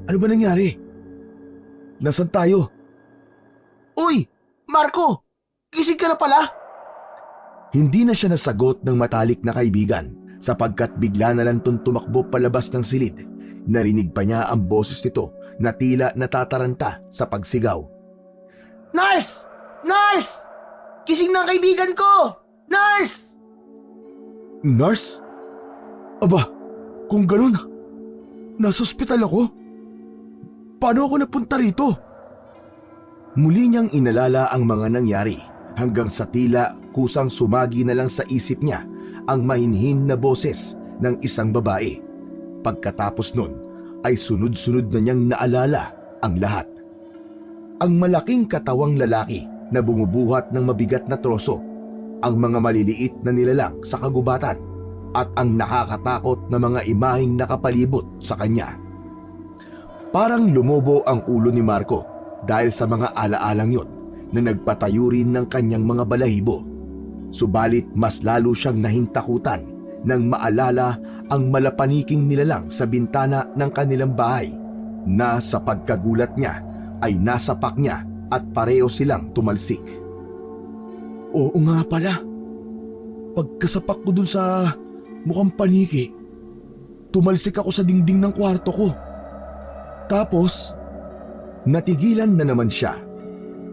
Ano ba nangyari? Nasaan tayo? Uy! Marco! Gising ka na pala? Hindi na siya nasagot ng matalik na kaibigan sapagkat bigla na lang tumakbo palabas ng silid. Narinig pa niya ang boses nito na tila natataranta sa pagsigaw. Nurse! Nurse! Gising na ang kaibigan ko! Nurse! Nurse? Aba, kung ganun, nasa ospital ako. Paano ako napunta rito? Muli niyang inalala ang mga nangyari hanggang sa tila kusang sumagi na lang sa isip niya ang mahinhin na boses ng isang babae. Pagkatapos nun ay sunod-sunod na niyang naalala ang lahat. Ang malaking katawang lalaki na bumubuhat ng mabigat na troso, ang mga maliliit na nilalang sa kagubatan at ang nakakatakot na mga imaheng nakapalibot sa kanya. Parang lumobo ang ulo ni Marco dahil sa mga alaalang yon na nagpatayo rin ng kanyang mga balahibo. Subalit mas lalo siyang nahintakutan nang maalala ang malapaniking nilalang sa bintana ng kanilang bahay na sa pagkagulat niya ay nasapak niya at pareho silang tumalsik. Oo nga pala. Pagkasapak ko dun sa mukhang paniki, tumalsik ako sa dingding ng kwarto ko. Tapos, natigilan na naman siya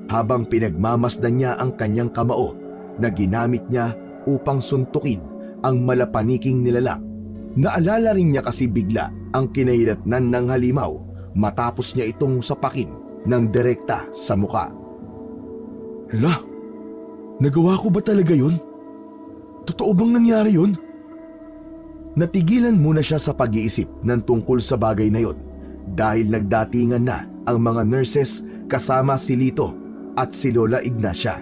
habang pinagmamasdan niya ang kanyang kamao na ginamit niya upang suntukin ang malapaniking nilalang. Naalala rin niya kasi bigla ang kinahiratnan ng halimaw matapos niya itong sapakin ng direkta sa muka. Hala, nagawa ko ba talaga yun? Totoo bang nangyari yun? Natigilan muna siya sa pag-iisip ng tungkol sa bagay na yun dahil nagdatingan na ang mga nurses kasama si Lito at si Lola Ignacia.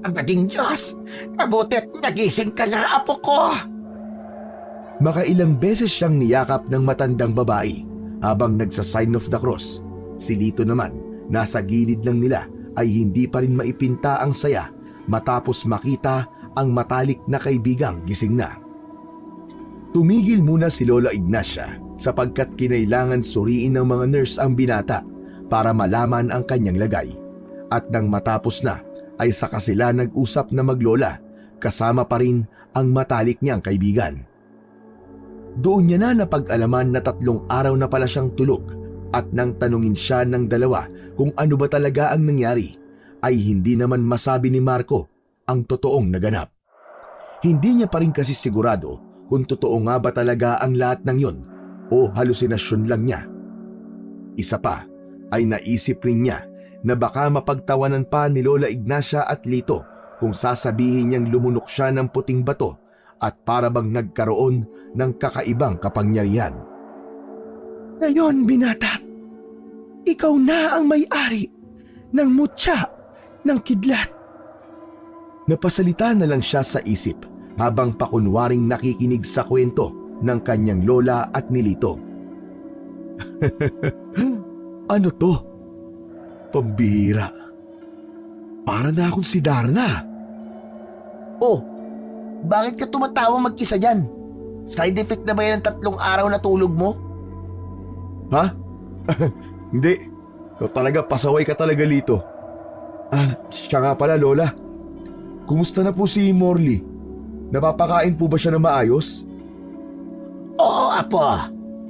Ang bading Diyos! Mabutit nagising ka na, apo ko! Makailang beses siyang niyakap ng matandang babae habang nagsa-sign of the cross. Si Lito naman, nasa gilid lang nila ay hindi pa rin maipinta ang saya matapos makita ang matalik na kaibigang gising na. Tumigil muna si Lola Ignacia sapagkat kinailangan suriin ng mga nurse ang binata para malaman ang kanyang lagay. At nang matapos na ay saka sila nag-usap na maglola kasama pa rin ang matalik niyang kaibigan. Doon niya na napag-alaman na 3 araw na pala siyang tulog at nang tanungin siya ng dalawa kung ano ba talaga ang nangyari ay hindi naman masabi ni Marco ang totoong naganap. Hindi niya pa rin kasi sigurado kung totoo nga ba talaga ang lahat ng yon o halusinasyon lang niya. Isa pa ay naisip rin niya na baka mapagtawanan pa ni Lola Ignacia at Lito kung sasabihin niyang lumunok siya ng puting bato at para bang nagkaroon ng kakaibang kapangyarihan. Ngayon, binata, ikaw na ang may-ari ng mutya ng kidlat. Napasalita na lang siya sa isip habang pakunwaring nakikinig sa kwento ng kanyang lola at ni Lito. Ano to? Pambihira. Para na akong si Darna. Oh, bakit ka tumatawang mag-isa dyan? Side effect na ba yan ng 3 araw na tulog mo? Ha? Hindi. Ikaw talaga, pasaway ka talaga, Lito. Siya nga pala, Lola. Kumusta na po si Morley? Napapakain po ba siya na maayos? Oo, apo.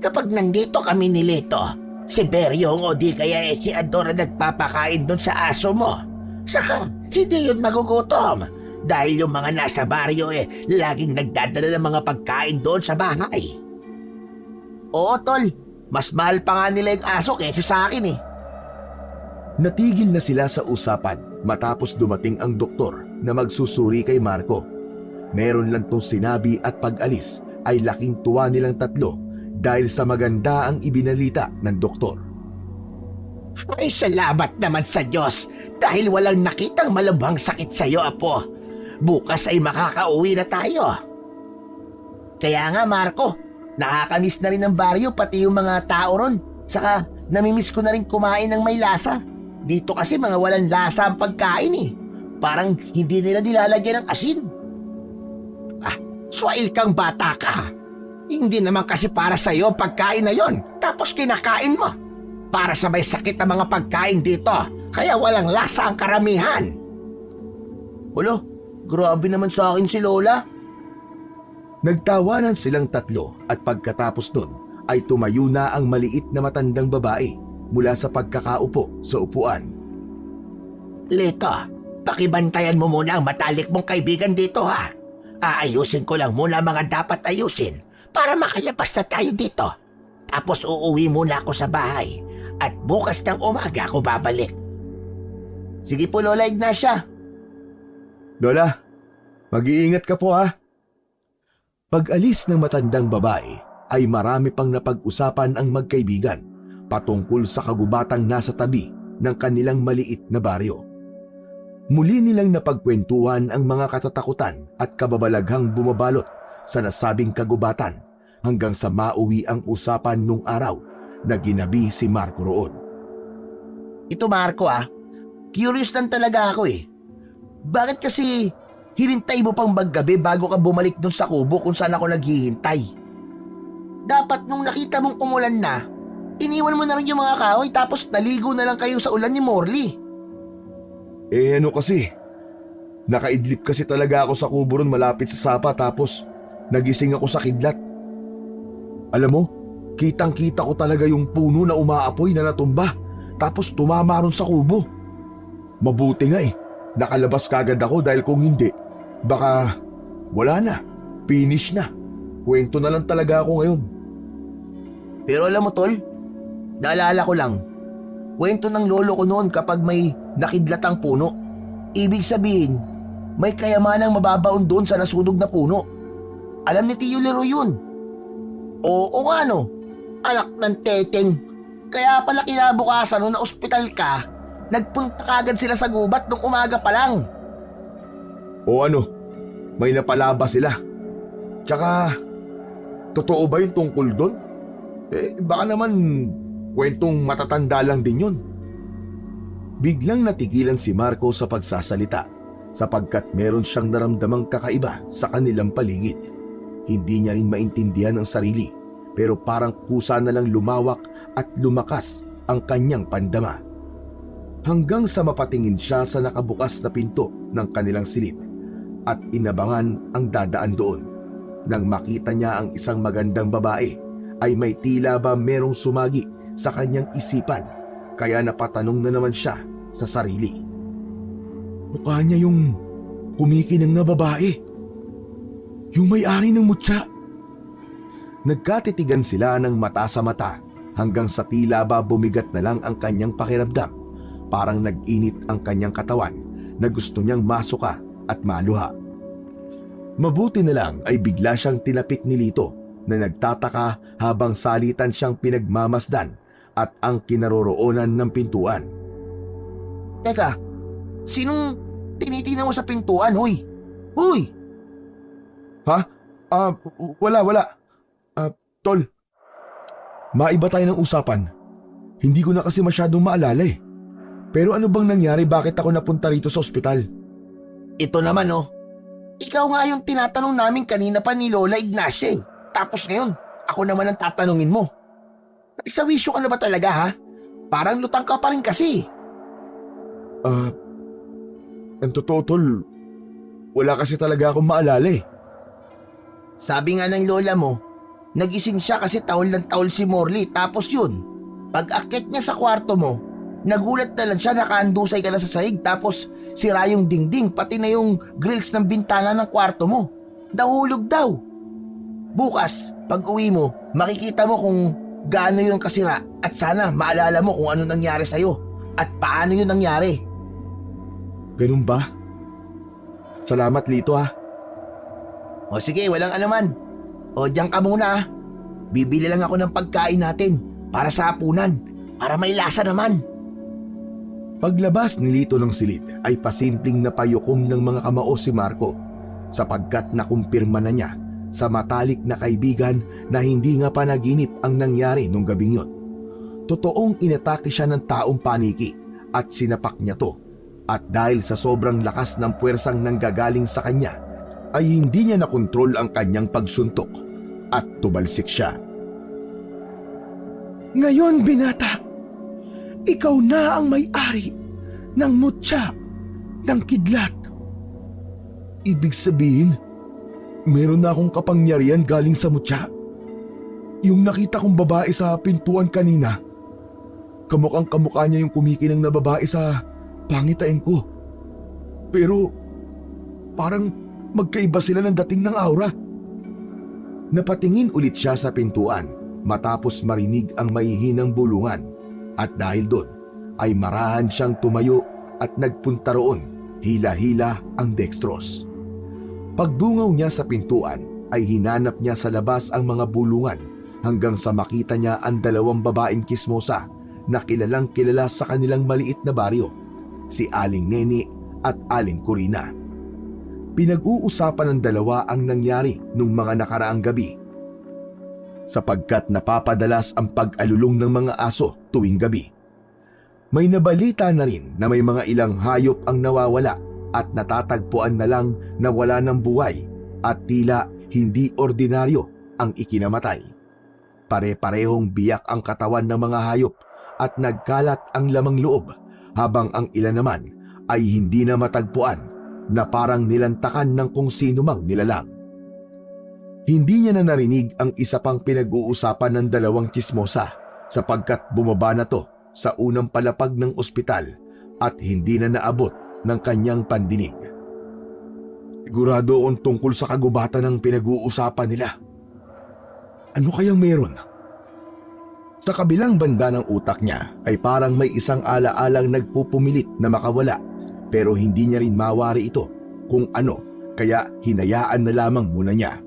Kapag nandito kami ni Lito, si Beryong o di kaya si Adora nagpapakain doon sa aso mo. Saka, hindi yun magugutom. Dahil yung mga nasa baryo laging nagdadala ng mga pagkain doon sa bahay. Oo, tol. Mas mahal pa nga nila yung aso kaysa sa akin eh. Natigil na sila sa usapan matapos dumating ang doktor na magsusuri kay Marco. Meron lang tong sinabi at pag-alis ay laking tuwa nilang tatlo dahil sa maganda ang ibinalita ng doktor. Ay, salamat naman sa Diyos dahil walang nakitang malubhang sakit sa iyo, Apo. Bukas ay makakauwi na tayo. Kaya nga Marco, nakakamiss na rin ng baryo pati yung mga tao ron. Saka namimiss ko na rin kumain ng may lasa. Dito kasi mga walang lasa ang pagkain eh. Parang hindi nila nilalagyan ng asin. Swail kang bata ka. Hindi naman kasi para sa iyo pagkain na yon, tapos kinakain mo. Para sa may sakit ang mga pagkain dito, kaya walang lasa ang karamihan. Ulo, grabe naman sa akin si Lola. Nagtawanan silang tatlo at pagkatapos nun ay tumayo na ang maliit na matandang babae mula sa pagkakaupo sa upuan. Lito, pakibantayan mo muna ang matalik mong kaibigan dito ha. Aayusin ko lang muna mga dapat ayusin para makalabas na tayo dito. Tapos uuwi muna ako sa bahay at bukas ng umaga ako babalik. Sige po Lola Ignacia. Lola, mag-iingat ka po ha. Pag-alis ng matandang babae ay marami pang napag-usapan ang magkaibigan patungkol sa kagubatang nasa tabi ng kanilang maliit na baryo. Muli nilang napagkwentuhan ang mga katatakutan at kababalaghang bumabalot sa nasabing kagubatan hanggang sa mauwi ang usapan nung araw na ginabi si Marco roon. Ito Marco curious lang talaga ako eh. Bakit kasi hinintay mo pang maggabi bago ka bumalik dun sa kubo kung saan ako naghihintay? Dapat nung nakita mong umulan na, iniwan mo na rin yung mga kahoy tapos naligo na lang kayo sa ulan ni Morley. Ano kasi, nakaidlip kasi talaga ako sa kubo ron malapit sa sapa tapos nagising ako sa kidlat. Alam mo, kitang-kita ko talaga yung puno na umaapoy na natumba tapos tumama ron sa kubo. Mabuti nga nakalabas kagad ako dahil kung hindi, baka wala na, finish na. Kwento na lang talaga ako ngayon. Pero alam mo tol, naalala ko lang, kwento ng lolo ko noon kapag may nakidlatang puno. Ibig sabihin, may kayamanang mababaon doon sa nasunog na puno. Alam ni Tio Leroy yun. Oo nga no, anak ng teteng. Kaya pala kinabukasan nung na ospital ka, nagpunta kagad sila sa gubat nung umaga pa lang. O ano, may napalaba sila. Tsaka, totoo ba yung tungkol doon? Baka naman kwentong matatanda lang din yun. Biglang natigilan si Marco sa pagsasalita sapagkat meron siyang naramdamang kakaiba sa kanilang paligid. Hindi niya rin maintindihan ang sarili pero parang kusa na lang lumawak at lumakas ang kanyang pandama. Hanggang sa mapatingin siya sa nakabukas na pinto ng kanilang silid at inabangan ang dadaan doon. Nang makita niya ang isang magandang babae ay may tila ba merong sumagi sa kanyang isipan kaya napatanong na naman siya sa sarili. Mukha niya yung kumikinang na babae. Yung may-ari ng mutya. Nagkatitigan sila ng mata sa mata hanggang sa tila ba bumigat na lang ang kanyang pakiramdam. Parang nag-init ang kanyang katawan na gusto niyang masuka at maluha. Mabuti na lang ay bigla siyang tinapik ni Lito na nagtataka habang salitan siyang pinagmamasdan at ang kinaroroonan ng pintuan. Teka, sinong tinitingnan mo sa pintuan, huy? Huy! Ha? Wala. Tol, maiba tayo ng usapan. Hindi ko na kasi masyadong maalala eh. Pero ano bang nangyari bakit ako napunta rito sa ospital? Ito naman ikaw nga yung tinatanong namin kanina pa ni Lola Ignacia eh. Tapos ngayon, ako naman ang tatanungin mo. Nagsawisyo ka na ba talaga ha? Parang lutang ka pa rin kasi. Ang totoo tol, wala kasi talaga akong maalala eh. Sabi nga ng lola mo, nagising siya kasi taol ng taol si Morley. Tapos yun, pag akit niya sa kwarto mo, nagulat na lang siya nakaandusay ka na sa sahig. Tapos sira yung dingding pati na yung grills ng bintana ng kwarto mo. Nahulog daw. Bukas, pag uwi mo, makikita mo kung gaano yung kasira at sana maalala mo kung ano nangyari sa'yo at paano yun nangyari. Ganun ba? Salamat, Lito ha. O sige, walang anuman. O diyan ka muna ah. Bibili lang ako ng pagkain natin para sa hapunan, para may lasa naman. Paglabas ni Lito ng silid ay pasimpleng napayukom ng mga kamao si Marco sapagkat nakumpirma na niya sa matalik na kaibigan na hindi nga panaginip ang nangyari nung gabing yun. Totoong inatake siya ng taong paniki at sinapak niya to. At dahil sa sobrang lakas ng puwersang nanggagaling sa kanya, ay hindi niya nakontrol ang kanyang pagsuntok at tumalsik siya. Ngayon, binata, ikaw na ang may-ari ng mutya ng kidlat. Ibig sabihin, meron na akong kapangyarihan galing sa mutya. Yung nakita kong babae sa pintuan kanina, kamukhang kamukha niya yung kumikinang na babae sa pangitain ko. Pero parang magkaiba sila ng dating ng aura. Napatingin ulit siya sa pintuan matapos marinig ang mahihinang bulungan at dahil doon ay marahan siyang tumayo at nagpunta roon, hila-hila ang dextrose. Pagdungaw niya sa pintuan ay hinanap niya sa labas ang mga bulungan hanggang sa makita niya ang dalawang babaeng kismosa na kilalang kilala sa kanilang maliit na baryo, si Aling Neni at Aling Corina. Pinag-uusapan ng dalawa ang nangyari nung mga nakaraang gabi sapagkat napapadalas ang pag-alulong ng mga aso tuwing gabi. May nabalita na rin na may mga ilang hayop ang nawawala at natatagpuan na lang na wala ng buhay at tila hindi ordinaryo ang ikinamatay. Pare-parehong biyak ang katawan ng mga hayop at nagkalat ang lamang loob habang ang ilan naman ay hindi na matagpuan na parang nilantakan ng kung sino mang nilalang. Hindi niya na narinig ang isa pang pinag-uusapan ng dalawang tsismosa sapagkat bumaba na to sa unang palapag ng ospital at hindi na naabot ng kanyang pandinig. Sigurado akong tungkol sa kagubatan ng pinag-uusapan nila. Ano kayang meron? Sa kabilang banda ng utak niya ay parang may isang ala-alang nagpupumilit na makawala pero hindi niya rin mawari ito kung ano kaya hinayaan na lamang muna niya.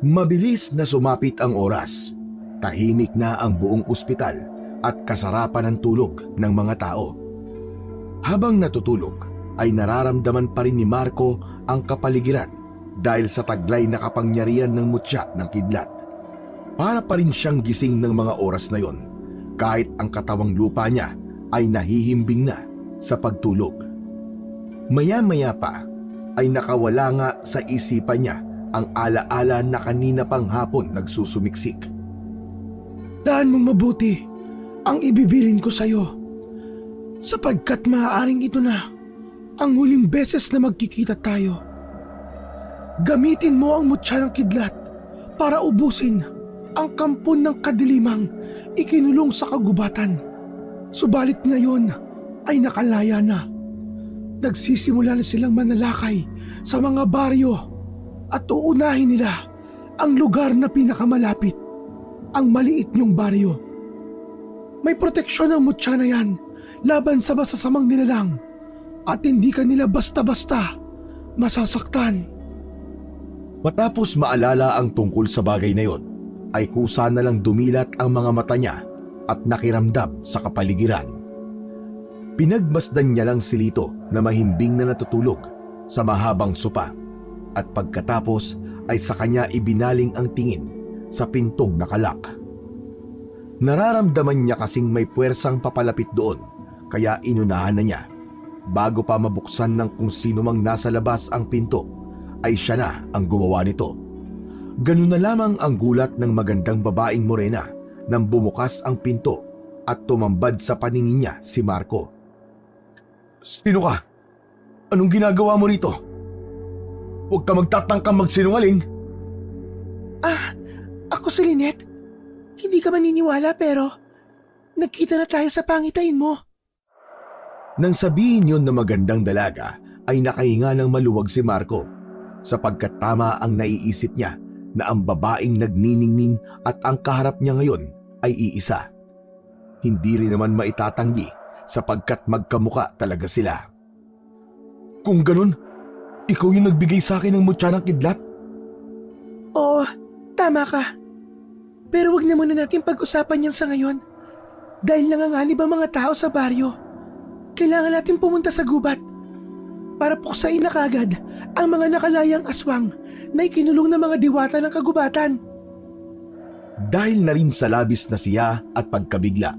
Mabilis na sumapit ang oras. Tahimik na ang buong ospital at kasarapan ng tulog ng mga tao. Habang natutulog ay nararamdaman pa rin ni Marco ang kapaligiran dahil sa taglay na kapangyarihan ng mutya ng kidlat. Para pa rin siyang gising ng mga oras na yon kahit ang katawang lupa niya ay nahihimbing na sa pagtulog. Maya-maya pa ay nakawala nga sa isipan niya ang ala-ala na kanina pang hapon nagsusumiksik. Daan mong mabuti ang ibibilin ko sa'yo sapagkat maaaring ito na ang huling beses na magkikita tayo. Gamitin mo ang mutya ng kidlat para ubusin ang kampon ng kadilimang ikinulong sa kagubatan. Subalit ngayon ay nakalaya na. Nagsisimula na silang manalakay sa mga baryo at uunahin nila ang lugar na pinakamalapit, ang maliit niyong baryo. May proteksyon ang mutya na yan laban sa masasamang nilalang at hindi ka nila basta-basta masasaktan. Matapos maalala ang tungkol sa bagay na yon, ay kusa na lang dumilat ang mga mata niya at nakiramdam sa kapaligiran. Pinagmasdan niya lang si Lito na mahimbing na natutulog sa mahabang sopa at pagkatapos ay sa kanya ibinaling ang tingin sa pintong nakalak. Nararamdaman niya kasing may puwersang papalapit doon kaya inunahan na niya. Bago pa mabuksan ng kung sino mang nasa labas ang pinto ay siya na ang gumawa nito. Ganun na lamang ang gulat ng magandang babaeng morena nang bumukas ang pinto at tumambad sa paningin niya si Marco. Sino ka? Anong ginagawa mo rito? Huwag ka magtatangkang magsinungaling. Ako si Lynette. Hindi ka maniniwala pero nagkita na tayo sa pangitain mo. Nang sabihin yon na magandang dalaga ay nakahinga ng maluwag si Marco sapagkat tama ang naiisip niya na ang babaeng nagniningning at ang kaharap niya ngayon ay iisa. Hindi rin naman maitatanggi sapagkat magkamuka talaga sila. Kung ganun, Ikaw yung nagbigay sa akin ng mutya ng kidlat? Oo, tama ka. Pero wag na muna natin pag-usapan yan sa ngayon. Dahil nanganganib ang mga tao sa baryo. Kailangan natin pumunta sa gubat para puksain na kagad ang mga nakalayang aswang na ikinulong ng mga diwata ng kagubatan. Dahil na rin sa labis na siya at pagkabigla,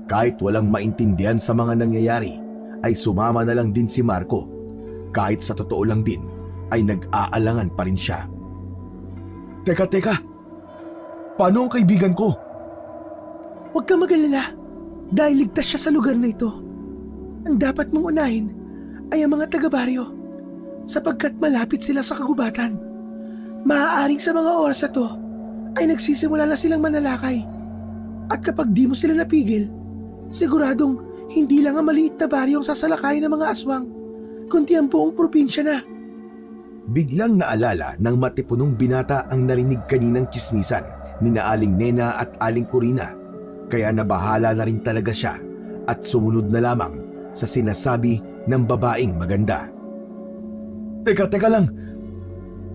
kahit walang maintindihan sa mga nangyayari, ay sumama na lang din si Marco. Kahit sa totoo lang din, ay nag-aalangan pa rin siya. Teka, paano ang kaibigan ko? Huwag ka mag-alala dahil ligtas siya sa lugar na ito. Ang dapat mong unahin ay ang mga taga-baryo sapagkat malapit sila sa kagubatan. Maaaring sa mga oras na to ay nagsisimula na silang manalakay. At kapag di mo sila napigil, siguradong hindi lang ang maliit na baryo ang sasalakayin ng mga aswang, kundi ang buong probinsya na. Biglang naalala ng matipunong binata ang narinig kaninang tsismisan ni na Aling Nena at Aling Corina, kaya nabahala na rin talaga siya at sumunod na lamang sa sinasabi ng babaeng maganda. Teka lang,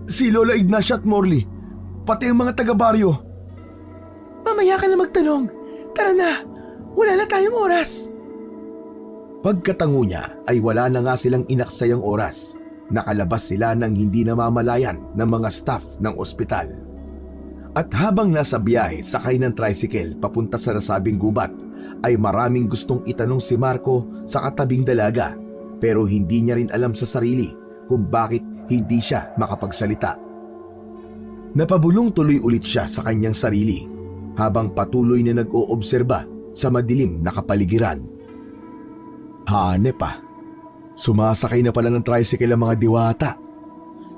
si Lola Ignacia at Morley, pati ang mga taga-baryo. Mamaya ka na magtanong. Tara na, wala na tayong oras. Pagkatango niya ay wala na nga silang inaksayang oras. Nakalabas sila ng hindi namamalayan ng mga staff ng ospital. At habang nasa biyahe sakay ng tricycle papunta sa nasabing gubat, ay maraming gustong itanong si Marco sa katabing dalaga, pero hindi niya rin alam sa sarili kung bakit hindi siya makapagsalita. Napabulong tuloy ulit siya sa kanyang sarili habang patuloy na nag-oobserba sa madilim na kapaligiran. Hanep pa. Sumasakay na pala ng tricycle ang mga diwata.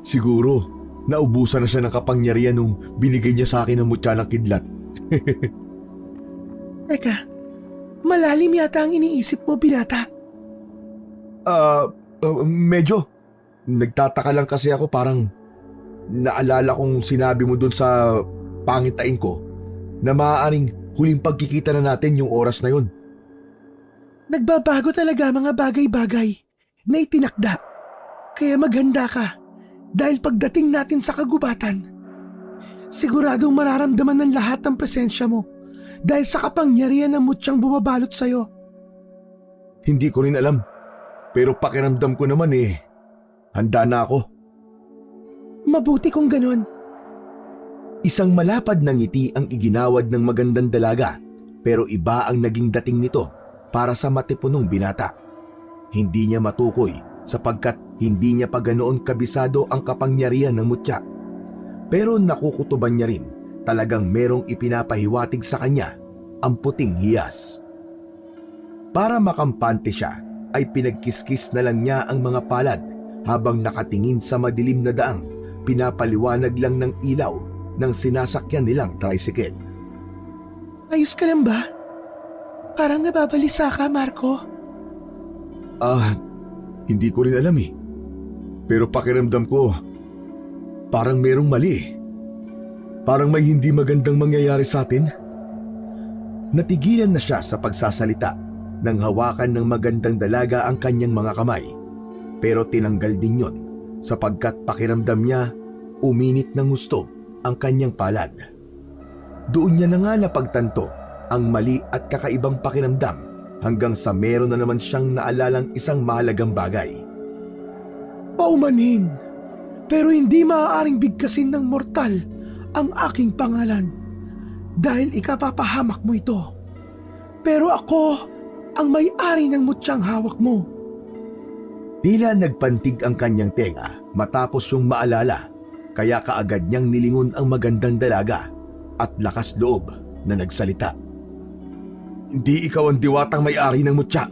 Siguro, naubusan na siya ng kapangyarihan nung binigay niya sa akin ang mutya ng kidlat. Teka, malalim yata ang iniisip mo, binata. Medyo. Nagtataka lang kasi ako, parang naalala kong sinabi mo dun sa pangitain ko na maaaring huling pagkikita na natin yung oras na yun. Nagbabago talaga mga bagay-bagay na itinakda. Kaya maghanda ka dahil pagdating natin sa kagubatan, siguradong mararamdaman ng lahat ng presensya mo dahil sa kapangyarihan ng mutyang bumabalot sa'yo. Hindi ko rin alam, pero pakiramdam ko naman handa na ako. Mabuti kung ganun. Isang malapad na ngiti ang iginawad ng magandang dalaga, pero iba ang naging dating nito para sa matipunong binata. Hindi niya matukoy sapagkat hindi niya pa ganoon kabisado ang kapangyarihan ng mutya. Pero nakukutuban niya rin talagang merong ipinapahiwatig sa kanya ang puting hiyas. Para makampante siya ay pinagkiskis na lang niya ang mga palad habang nakatingin sa madilim na daang pinapaliwanag lang ng ilaw ng sinasakyan nilang tricycle. Ayos ka lang ba? Parang nababalisa ka, Marco. Hindi ko rin alam Pero pakiramdam ko, parang merong mali Parang may hindi magandang mangyayari sa atin. Natigilan na siya sa pagsasalita nang hawakan ng magandang dalaga ang kanyang mga kamay. Pero tinanggal din yon sapagkat pakiramdam niya uminit ng gusto ang kanyang palad. Doon niya na nga napagtanto ang mali at kakaibang pakiramdam hanggang sa meron na naman siyang naalalang isang mahalagang bagay. Paumanhin, pero hindi maaaring bigkasin ng mortal ang aking pangalan dahil ikapapahamak mo ito. Pero ako ang may-ari ng mutyang hawak mo. Tila nagpantig ang kanyang tenga matapos yung maalala, kaya kaagad niyang nilingon ang magandang dalaga at lakas loob na nagsalita. Hindi ikaw ang diwatang may-ari ng mutya.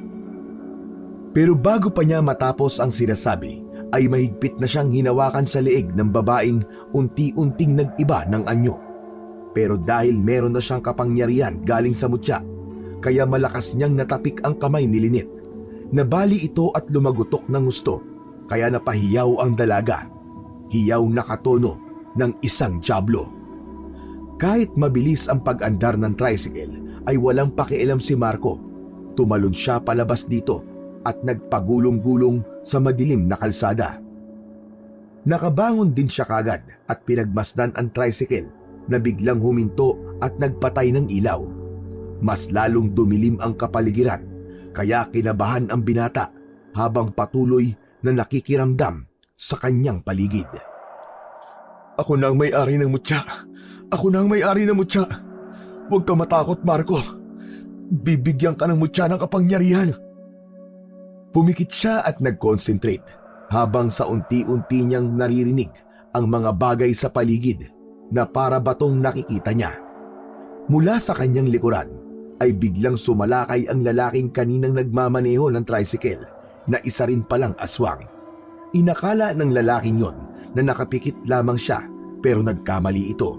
Pero bago pa niya matapos ang sinasabi, ay mahigpit na siyang hinawakan sa leeg ng babaeng unti-unting nag-iba ng anyo. Pero dahil meron na siyang kapangyarihan galing sa mutya, kaya malakas niyang natapik ang kamay ni Lynette. Nabali ito at lumagutok ng gusto, kaya napahiyaw ang dalaga. Hiyaw na katono ng isang dyablo. Kahit mabilis ang pag-andar ng tricycle, ay walang pakialam si Marco. Tumalon siya palabas dito at nagpagulong-gulong sa madilim na kalsada. Nakabangon din siya kagad at pinagmasdan ang tricycle na biglang huminto at nagpatay ng ilaw. Mas lalong dumilim ang kapaligiran kaya kinabahan ang binata habang patuloy na nakikiramdam sa kanyang paligid. Ako na ang may-ari ng mutya. Ako na ang may-ari ng mutya. Huwag ka matakot, Marco. Bibigyan ka ng mutya ng kapangyarihan. Pumikit siya at nag-concentrate habang sa unti-unti niyang naririnig ang mga bagay sa paligid na para batong nakikita niya. Mula sa kanyang likuran ay biglang sumalakay ang lalaking kaninang nagmamaneho ng tricycle na isa rin palang aswang. Inakala ng lalaking yon na nakapikit lamang siya pero nagkamali ito.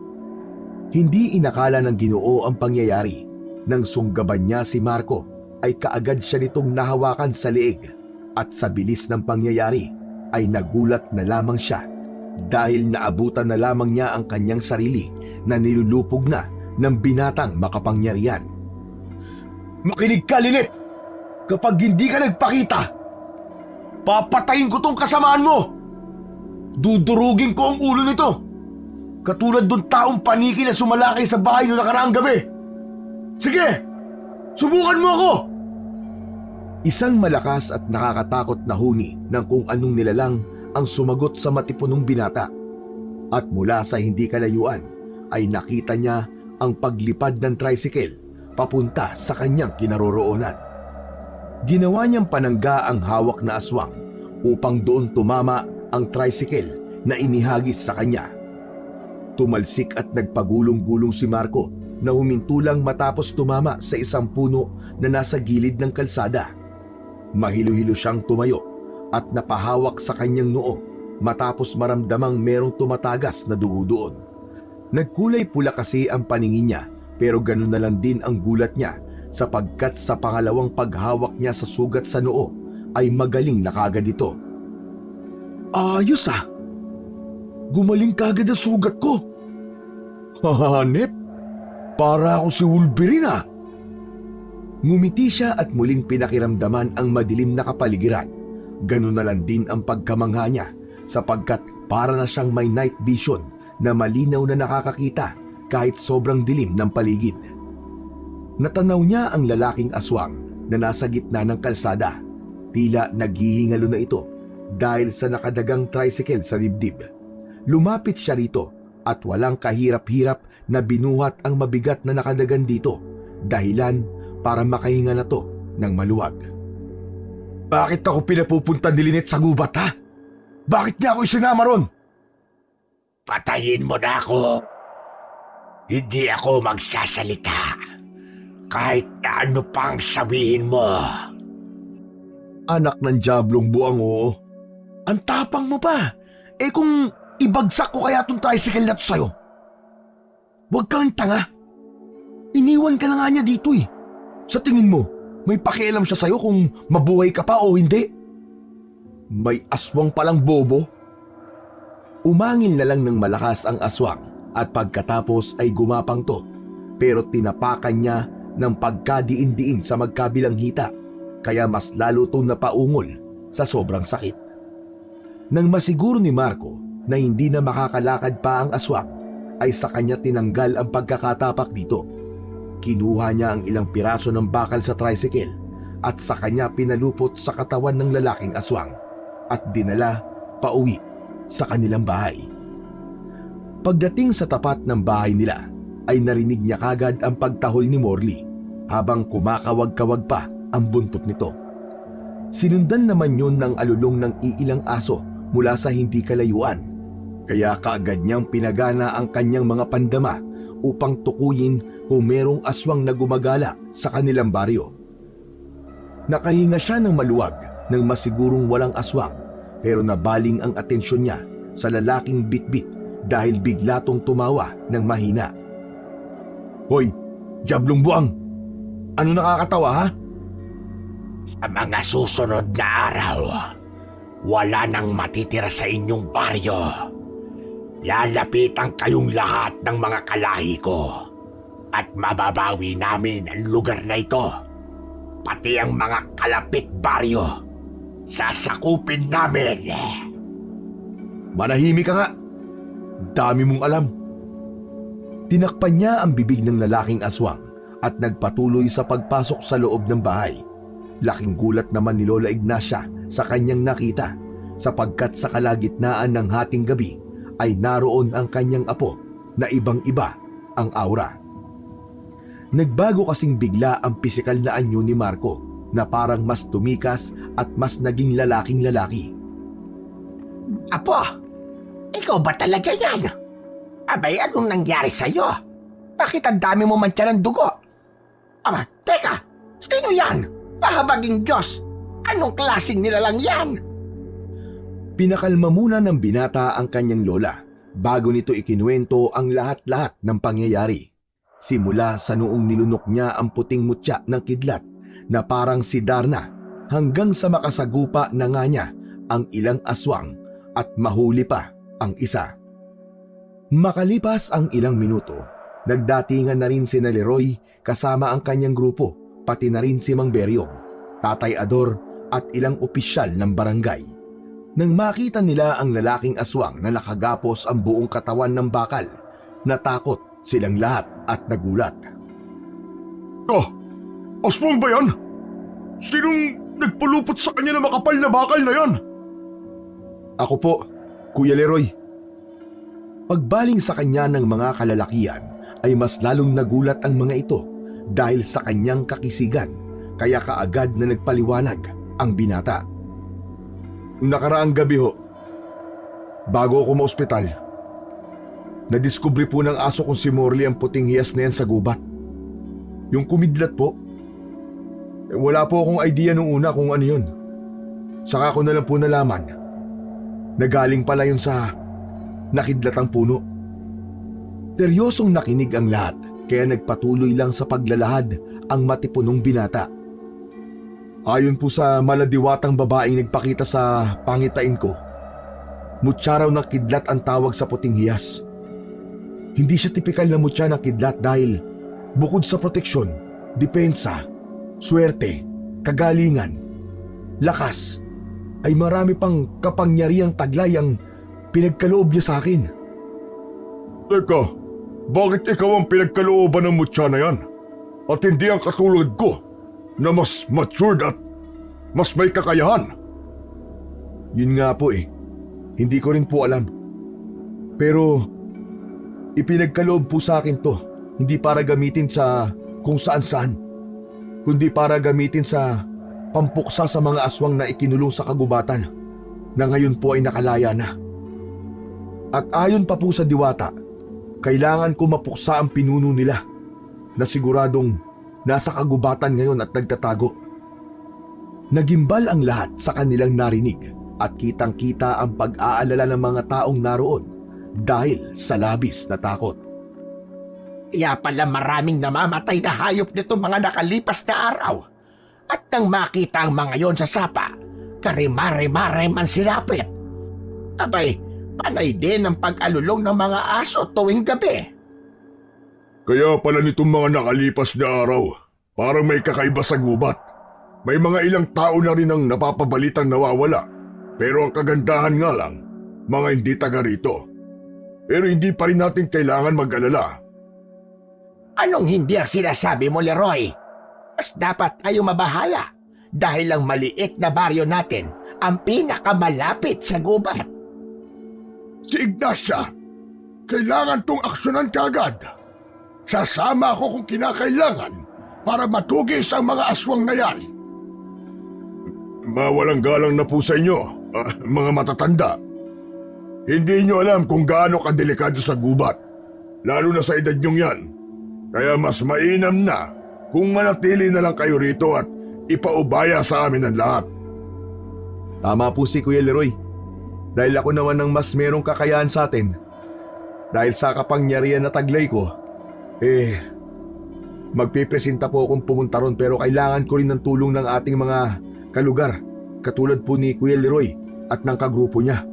Hindi inakala ng Ginoo ang pangyayari. Nang sunggaban niya si Marco ay kaagad siya nitong nahawakan sa leeg at sa bilis ng pangyayari ay nagulat na lamang siya dahil naabutan na lamang niya ang kanyang sarili na nilulupog na ng binatang makapangyarihan. Makinig ka, Lynette! Kapag hindi ka nagpakita, papatayin ko tong kasamaan mo! Dudurugin ko ang ulo nito! Katulad dun taong paniki na sumalakay sa bahay noong nakaraang gabi! Sige! Subukan mo ako! Isang malakas at nakakatakot na huni ng kung anong nilalang ang sumagot sa matipunong binata. At mula sa hindi kalayuan ay nakita niya ang paglipad ng tricycle papunta sa kanyang kinaroroonan. Ginawa niyang panangga ang hawak na aswang upang doon tumama ang tricycle na inihagis sa kanya. Tumalsik at nagpagulong-gulong si Marco na huminto lang matapos tumama sa isang puno na nasa gilid ng kalsada. Mahilo-hilo siyang tumayo at napahawak sa kanyang noo matapos maramdamang merong tumatagas na dugo doon. Nagkulay pula kasi ang paningin niya pero ganun na lang din ang gulat niya sapagkat sa pangalawang paghawak niya sa sugat sa noo ay magaling na kagad ito. Ayos ah! Gumaling kagad ang sugat ko! Hanep! Para ako si Wolverine ah! Ngumiti siya at muling pinakiramdaman ang madilim na kapaligiran. Ganun na lang din ang pagkamangha niya sapagkat para na siyang may night vision na malinaw na nakakakita kahit sobrang dilim ng paligid. Natanaw niya ang lalaking aswang na nasa gitna ng kalsada. Tila naghihingalo na ito dahil sa nakadagang tricycle sa dibdib. Lumapit siya rito at walang kahirap-hirap na binuhat ang mabigat na nakadagan dito, dahilan para makahinga na to ng maluwag. Bakit ako pinapupunta ni Lynette sa gubat, ha? Bakit niya ako isinama ron? Patayin mo na ako. Hindi ako magsasalita. Kahit na ano pang sabihin mo. Anak ng diablong buang oo. Ang tapang mo pa. Eh kung ibagsak ko kaya tong tricycle na to sa'yo. Huwag kang tanga. Iniwan ka na nga niya dito eh. Sa tingin mo, may pakialam siya sa'yo kung mabuhay ka pa o hindi? May aswang palang bobo. Umangin na lang ng malakas ang aswang at pagkatapos ay gumapang to. Pero tinapakan niya ng pagkadiin-diin sa magkabilang hita kaya mas lalo itong napaungol sa sobrang sakit. Nang masiguro ni Marco na hindi na makakalakad pa ang aswang ay sa kanya tinanggal ang pagkakatapak dito. Kinuha niya ang ilang piraso ng bakal sa tricycle at sa kanya pinalupot sa katawan ng lalaking aswang at dinala pauwi sa kanilang bahay. Pagdating sa tapat ng bahay nila ay narinig niya kagad ang pagtahol ni Morley habang kumakawag-kawag pa ang buntot nito. Sinundan naman yun ng alulong ng iilang aso mula sa hindi kalayuan, kaya kaagad niyang pinagana ang kanyang mga pandama upang tukuyin kung merong aswang na gumagala sa kanilang baryo. Nakahinga siya ng maluwag nang masigurong walang aswang, pero nabaling ang atensyon niya sa lalaking bitbit dahil bigla tong tumawa ng mahina. Hoy, diablong buang! Ano nakakatawa ha? Sa mga susunod na araw, wala nang matitira sa inyong baryo. Lalapitan kayong lahat ng mga kalahi ko at mababawi namin ang lugar na ito. Pati ang mga kalapit baryo, sasakupin namin. Manahimik ka nga. Dami mong alam. Tinakpan niya ang bibig ng lalaking aswang at nagpatuloy sa pagpasok sa loob ng bahay. Laking gulat naman ni Lola Ignacia sa kanyang nakita sapagkat sa kalagitnaan ng hating gabi ay naroon ang kanyang apo na ibang-iba ang aura. Nagbago kasing bigla ang pisikal na anyo ni Marco na parang mas tumikas at mas naging lalaking lalaki. Apo, ikaw ba talaga yan? Abay, anong nangyari sa'yo? Bakit ang dami mo mantya ng dugo? Aba, teka, sino yan? Pahabaging Diyos, anong klaseng nilalang yan? Pinakalma muna ng binata ang kanyang lola bago nito ikinuwento ang lahat-lahat ng pangyayari. Simula sa noong nilunok niya ang puting mutya ng kidlat na parang si Darna hanggang sa makasagupa na nga niya ang ilang aswang at mahuli pa ang isa. Makalipas ang ilang minuto, nagdatingan na rin si Leroy kasama ang kanyang grupo, pati na rin si Mang Beryong, Tatay Ador at ilang opisyal ng barangay. Nang makita nila ang lalaking aswang na nakagapos ang buong katawan ng bakal, natakot silang lahat at nagulat. Aswang ba yan? Sinong nagpulupot sa kanya na makapal na bakal na yan? Ako po, Kuya Leroy. Pagbaling sa kanya ng mga kalalakian ay mas lalong nagulat ang mga ito dahil sa kanyang kakisigan, kaya kaagad na nagpaliwanag ang binata. Nakaraang gabi ho, bago ako ma-ospital, nadiskubre po ng aso kong si Morley ang puting hiyas na yan sa gubat. Yung kumidlat po. Wala po akong idea nung una kung ano yun. Saka ko na lang po nalaman. Nagaling pala yun sa nakidlatang puno. Seryosong nakinig ang lahat kaya nagpatuloy lang sa paglalahad ang matipunong binata. Ayon po sa maladiwatang babaeng nagpakita sa pangitain ko, mutya raw ng kidlat ang tawag sa puting hiyas. Hindi siya tipikal na mutya ng kidlat dahil bukod sa proteksyon, depensa, swerte, kagalingan, lakas, ay marami pang kapangyarihang taglay ang pinagkaloob niya sa akin. Teka, bakit ikaw ang pinagkalooban ng mutya na yan? At hindi ang katulad ko na mas matured at mas may kakayahan? Yun nga po eh, hindi ko rin po alam. Pero ipinagkaloob po sa akin to, hindi para gamitin sa kung saan-saan, kundi para gamitin sa pampuksa sa mga aswang na ikinulong sa kagubatan na ngayon po ay nakalaya na. At ayon pa po sa diwata, kailangan ko mapuksa ang pinuno nila na siguradong nasa kagubatan ngayon at nagtatago. Nagimbal ang lahat sa kanilang narinig at kitang-kita ang pag-aalala ng mga taong naroon dahil sa labis na takot. Kaya pala maraming namamatay na hayop nito mga nakalipas na araw. At nang makita ang mga yon sa sapa, karimare-mare man silapit. Abay, panay din ang pag-alulong ng mga aso tuwing gabi. Kaya pala nitong mga nakalipas na araw, parang may kakaiba sa gubat. May mga ilang tao na rin ang napapabalitang nawawala. Pero ang kagandahan nga lang, mga hindi taga rito. Pero hindi pa rin natin kailangan mag-alala. Anong hindi ang sinasabi mo, Leroy? Mas dapat tayo mabahala dahil ang maliit na baryo natin ang pinakamalapit sa gubat. Si Ignacia, kailangan tong aksyonan kaagad. Sasama ako kung kinakailangan para matugis ang mga aswang na yan. Mawalang galang na po sa inyo, mga matatanda. Hindi nyo alam kung gaano kadelikado sa gubat, lalo na sa edad nyong yan. Kaya mas mainam na kung manatili na lang kayo rito at ipaubaya sa amin ang lahat. Tama po si Kuya Leroy. Dahil ako naman ang mas merong kakayahan sa atin. Dahil sa kapangyarihan na taglay ko, magpipresenta po akong pumunta ron pero kailangan ko rin ng tulong ng ating mga kalugar, katulad po ni Kuya Leroy at ng kagrupo niya.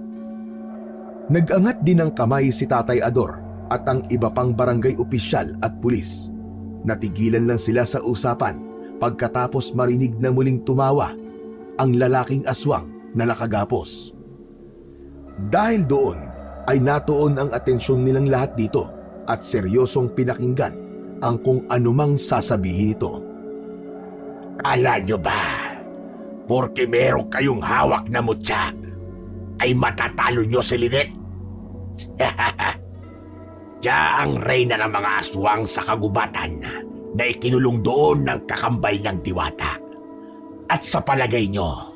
Nag-angat din ng kamay si Tatay Ador at ang iba pang barangay opisyal at pulis. Natigilan lang sila sa usapan pagkatapos marinig na muling tumawa ang lalaking aswang na nakagapos. Dahil doon ay natuon ang atensyon nilang lahat dito at seryosong pinakinggan ang kung anumang sasabihin ito. Kala nyo ba, porke meron kayong hawak na mutya, ay matatalo nyo si Lynette? Diya ang reyna ng mga aswang sa kagubatan na ikinulong doon ng kakambay niyang diwata. At sa palagay nyo,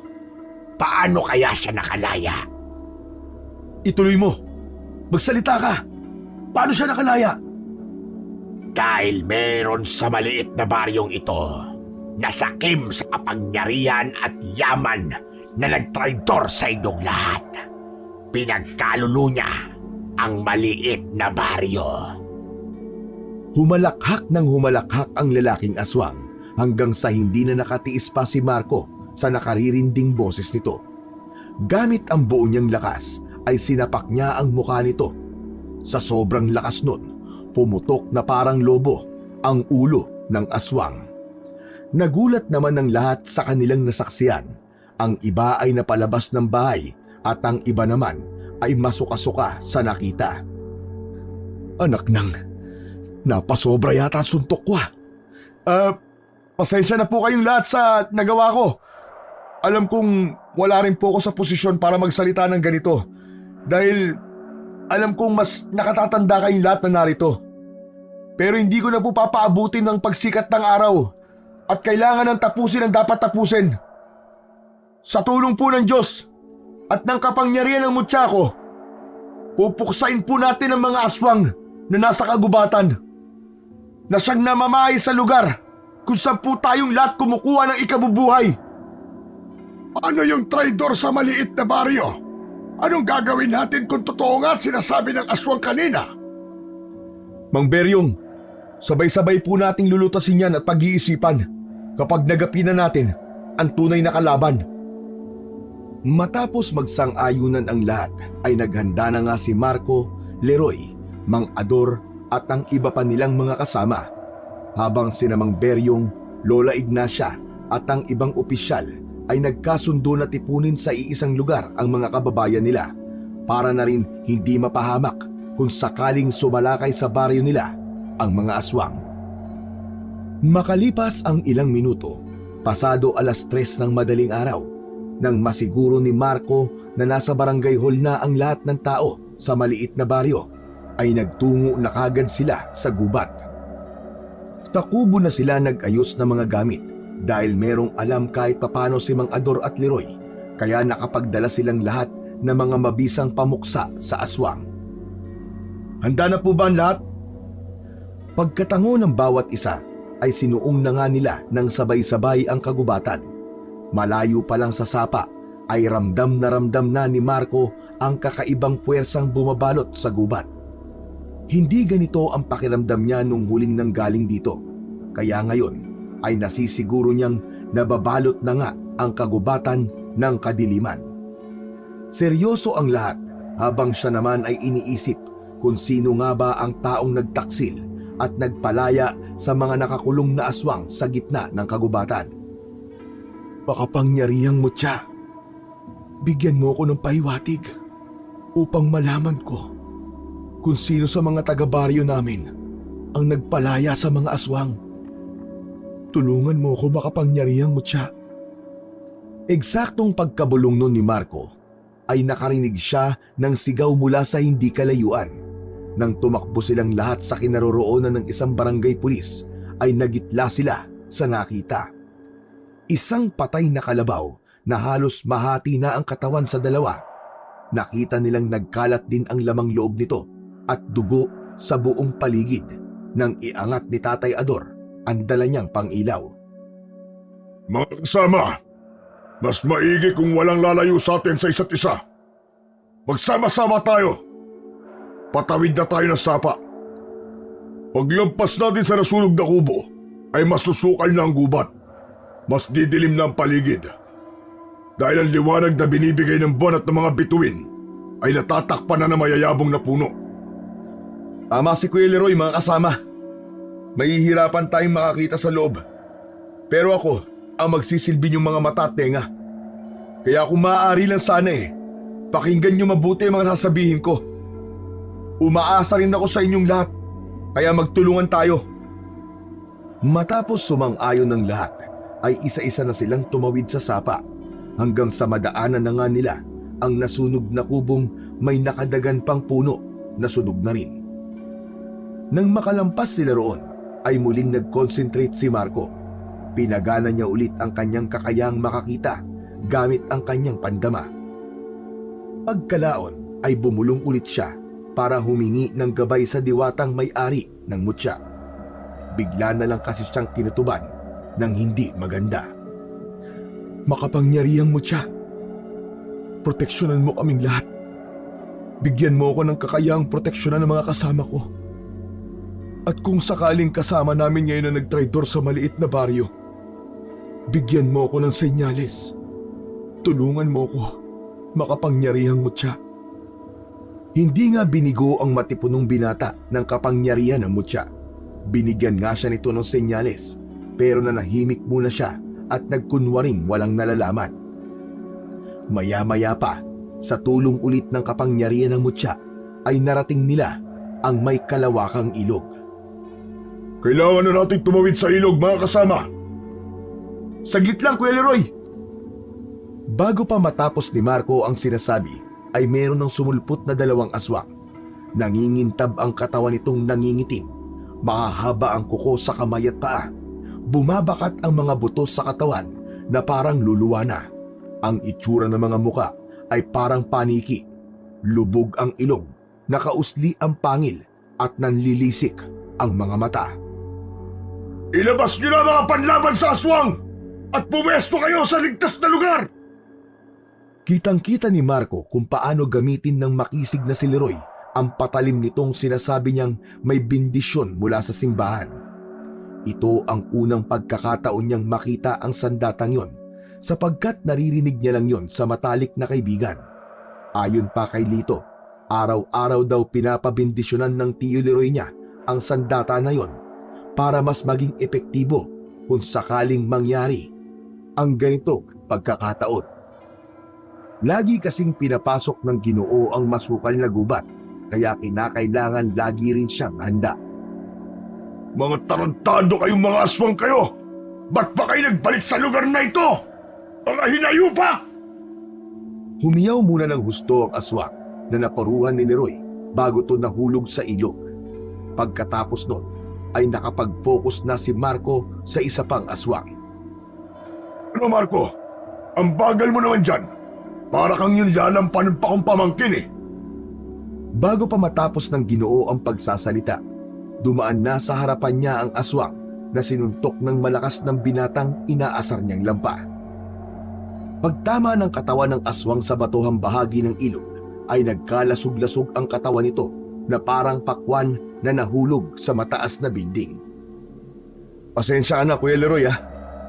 paano kaya siya nakalaya? Ituloy mo. Magsalita ka. Paano siya nakalaya? Dahil meron sa maliit na baryong ito na sakim sa kapangyarihan at yaman na nagtraidor sa inyong lahat. Pinagkalulo niya ang maliit na baryo. Humalakhak ng humalakhak ang lalaking aswang hanggang sa hindi na nakatiis pa si Marco sa nakaririnding boses nito. Gamit ang buo niyang lakas ay sinapak niya ang mukha nito. Sa sobrang lakas nun, pumutok na parang lobo ang ulo ng aswang. Nagulat naman ng lahat sa kanilang nasaksiyan. Ang iba ay napalabas ng bahay at ang iba naman ay masuka-suka sa nakita. Anak nang, napasobra yata ang suntok ko. Pasensya na po kayong lahat sa nagawa ko. Alam kong wala rin po ako sa posisyon para magsalita ng ganito. Dahil alam kong mas nakatatanda kayong lahat na narito. Pero hindi ko na po papaabutin ng pagsikat ng araw at kailangan ng tapusin ang dapat tapusin. Sa tulong po ng Diyos at ng kapangyarihan ng mutya ko, pupuksain po natin ang mga aswang na nasa kagubatan na siyang namamahay sa lugar kung saan po tayong lahat kumukuha ng ikabubuhay. Ano yung traidor sa maliit na baryo? Anong gagawin natin kung totoo nga at sinasabi ng aswang kanina? Mang Beryong, sabay-sabay po nating lulutasin yan at pag-iisipan kapag nagapi na natin ang tunay na kalaban. Matapos magsang-ayunan ang lahat ay naghanda na nga si Marco, Leroy, Mang Ador at ang iba pa nilang mga kasama. Habang sina Mang Beryong, Lola Ignacia at ang ibang opisyal ay nagkasundo na tipunin sa iisang lugar ang mga kababayan nila para na rin hindi mapahamak kung sakaling sumalakay sa baryo nila ang mga aswang. Makalipas ang ilang minuto, pasado 3:00 ng madaling araw, nang masiguro ni Marco na nasa barangay hall na ang lahat ng tao sa maliit na baryo, ay nagtungo na kagad sila sa gubat. Sa kubo na sila nag-ayos ng mga gamit dahil merong alam kahit papano si Mang Ador at Leroy, kaya nakapagdala silang lahat ng mga mabisang pamuksa sa aswang. Handa na po ba ang lahat? Pagkatango ng bawat isa ay sinuong na nga nila ng sabay-sabay ang kagubatan. Malayo pa lang sa sapa ay ramdam na ni Marco ang kakaibang puwersang bumabalot sa gubat. Hindi ganito ang pakiramdam niya nung huling nanggaling dito, kaya ngayon ay nasisiguro niyang nababalot na nga ang kagubatan ng kadiliman. Seryoso ang lahat habang siya naman ay iniisip kung sino nga ba ang taong nagtaksil at nagpalaya sa mga nakakulong na aswang sa gitna ng kagubatan. Makapangyarihang mutya, bigyan mo ko ng pahiwatig upang malaman ko kung sino sa mga taga-baryo namin ang nagpalaya sa mga aswang. Tulungan mo ko, makapangyarihang mutya. Eksaktong pagkabulong nun ni Marco ay nakarinig siya ng sigaw mula sa hindi kalayuan. Nang tumakbo silang lahat sa kinaroroonan ng isang barangay pulis ay nagitla sila sa nakita. Isang patay na kalabaw na halos mahati na ang katawan sa dalawa. Nakita nilang nagkalat din ang lamang loob nito at dugo sa buong paligid nang iangat ni Tatay Ador ang dala niyang pang-ilaw. Mga kasama, mas maigi kung walang lalayo sa atin sa isa't isa. Magsama-sama tayo. Patawid na tayo ng sapa. Paglampas natin sa nasunog na kubo, ay masusukal na ang gubat. Mas didilim na ang paligid. Dahil ang liwanag na binibigay ng buwan at ng mga bituin ay natatakpan na ng mayayabong na puno. Tama si Kuya Leroy, mga kasama. Mahihirapan tayong makakita sa loob. Pero ako ang magsisilbi niyong mga mata at tenga. Kaya kung maaari lang sana Pakinggan niyo mabuti ang mga sasabihin ko. Umaasa rin ako sa inyong lahat, kaya magtulungan tayo. Matapos sumang-ayon ng lahat, ay isa-isa na silang tumawid sa sapa hanggang sa madaanan na nga nila ang nasunog na kubong may nakadagan pang puno na sunog na rin. Nang makalampas sila roon, ay muling nag-concentrate si Marco. Pinagana niya ulit ang kanyang kakayahang makakita gamit ang kanyang pandama. Pagkalaon ay bumulong ulit siya para humingi ng gabay sa diwatang may-ari ng mutya. Bigla na lang kasi siyang tinutuban ng hindi maganda. Makapangyarihang mutya, proteksyonan mo kaming lahat. Bigyan mo ako ng kakayahang proteksyonan ng mga kasama ko. At kung sakaling kasama namin ngayon na nagtraidor sa maliit na baryo, bigyan mo ako ng senyales. Tulungan mo ko, makapangyarihang mutya. Hindi nga binigo ang matipunong binata ng kapangyarihan ng mutya. Binigyan nga siya nito ng senyales, pero nanahimik muna siya at nagkunwaring walang nalalaman. Maya-maya pa, sa tulong ulit ng kapangyarihan ng mutya, ay narating nila ang may kalawakang ilog. Kailangan na natin tumawid sa ilog, mga kasama. Saglit lang, Kuya Leroy! Bago pa matapos ni Marco ang sinasabi, ay meron ng sumulpot na dalawang aswang. Nangingintab ang katawan nitong nangingitim. Mahahaba ang kuko sa kamay at paa. Bumabakat ang mga buto sa katawan na parang luluwa na. Ang itsura ng mga muka ay parang paniki. Lubog ang ilong, nakausli ang pangil at nanlilisik ang mga mata. Ilabas niyo na mga panlaban sa aswang at pumesto kayo sa ligtas na lugar! Kitang-kita ni Marco kung paano gamitin ng makisig na si Leroy ang patalim nitong sinasabi niyang may bendisyon mula sa simbahan. Ito ang unang pagkakataon niyang makita ang sandatang yon, sapagkat naririnig niya lang yon sa matalik na kaibigan. Ayon pa kay Lito, araw-araw daw pinapabendisyonan ng tiyo Leroy niya ang sandata na yon para mas maging epektibo kung sakaling mangyari ang ganitong pagkakataon. Lagi kasing pinapasok ng Ginoo ang masukal na gubat, kaya kinakailangan lagi rin siyang handa. Mga tarantado kayong mga aswang kayo! Ba't pa kayo nagbalik sa lugar na ito? Mga hinayupa! Humiyaw muna ng husto ang aswang na naparuhan ni Leroy bago ito nahulog sa ilog. Pagkatapos nun, ay nakapag-focus na si Marco sa isa pang aswang. Ano, Marco? Ang bagal mo naman dyan. Para kang yung lalampanan pa kong pamangkin eh. Bago pa matapos ng Ginoo ang pagsasalita, dumaan na sa harapan niya ang aswang na sinuntok ng malakas ng binatang inaasar niyang lampa. Pagtama ng katawan ng aswang sa batuhang bahagi ng ilog, ay nagkalasog-lasog ang katawan nito na parang pakwan na nahulog sa mataas na bilding. Pasensya na, Kuya Leroy ah.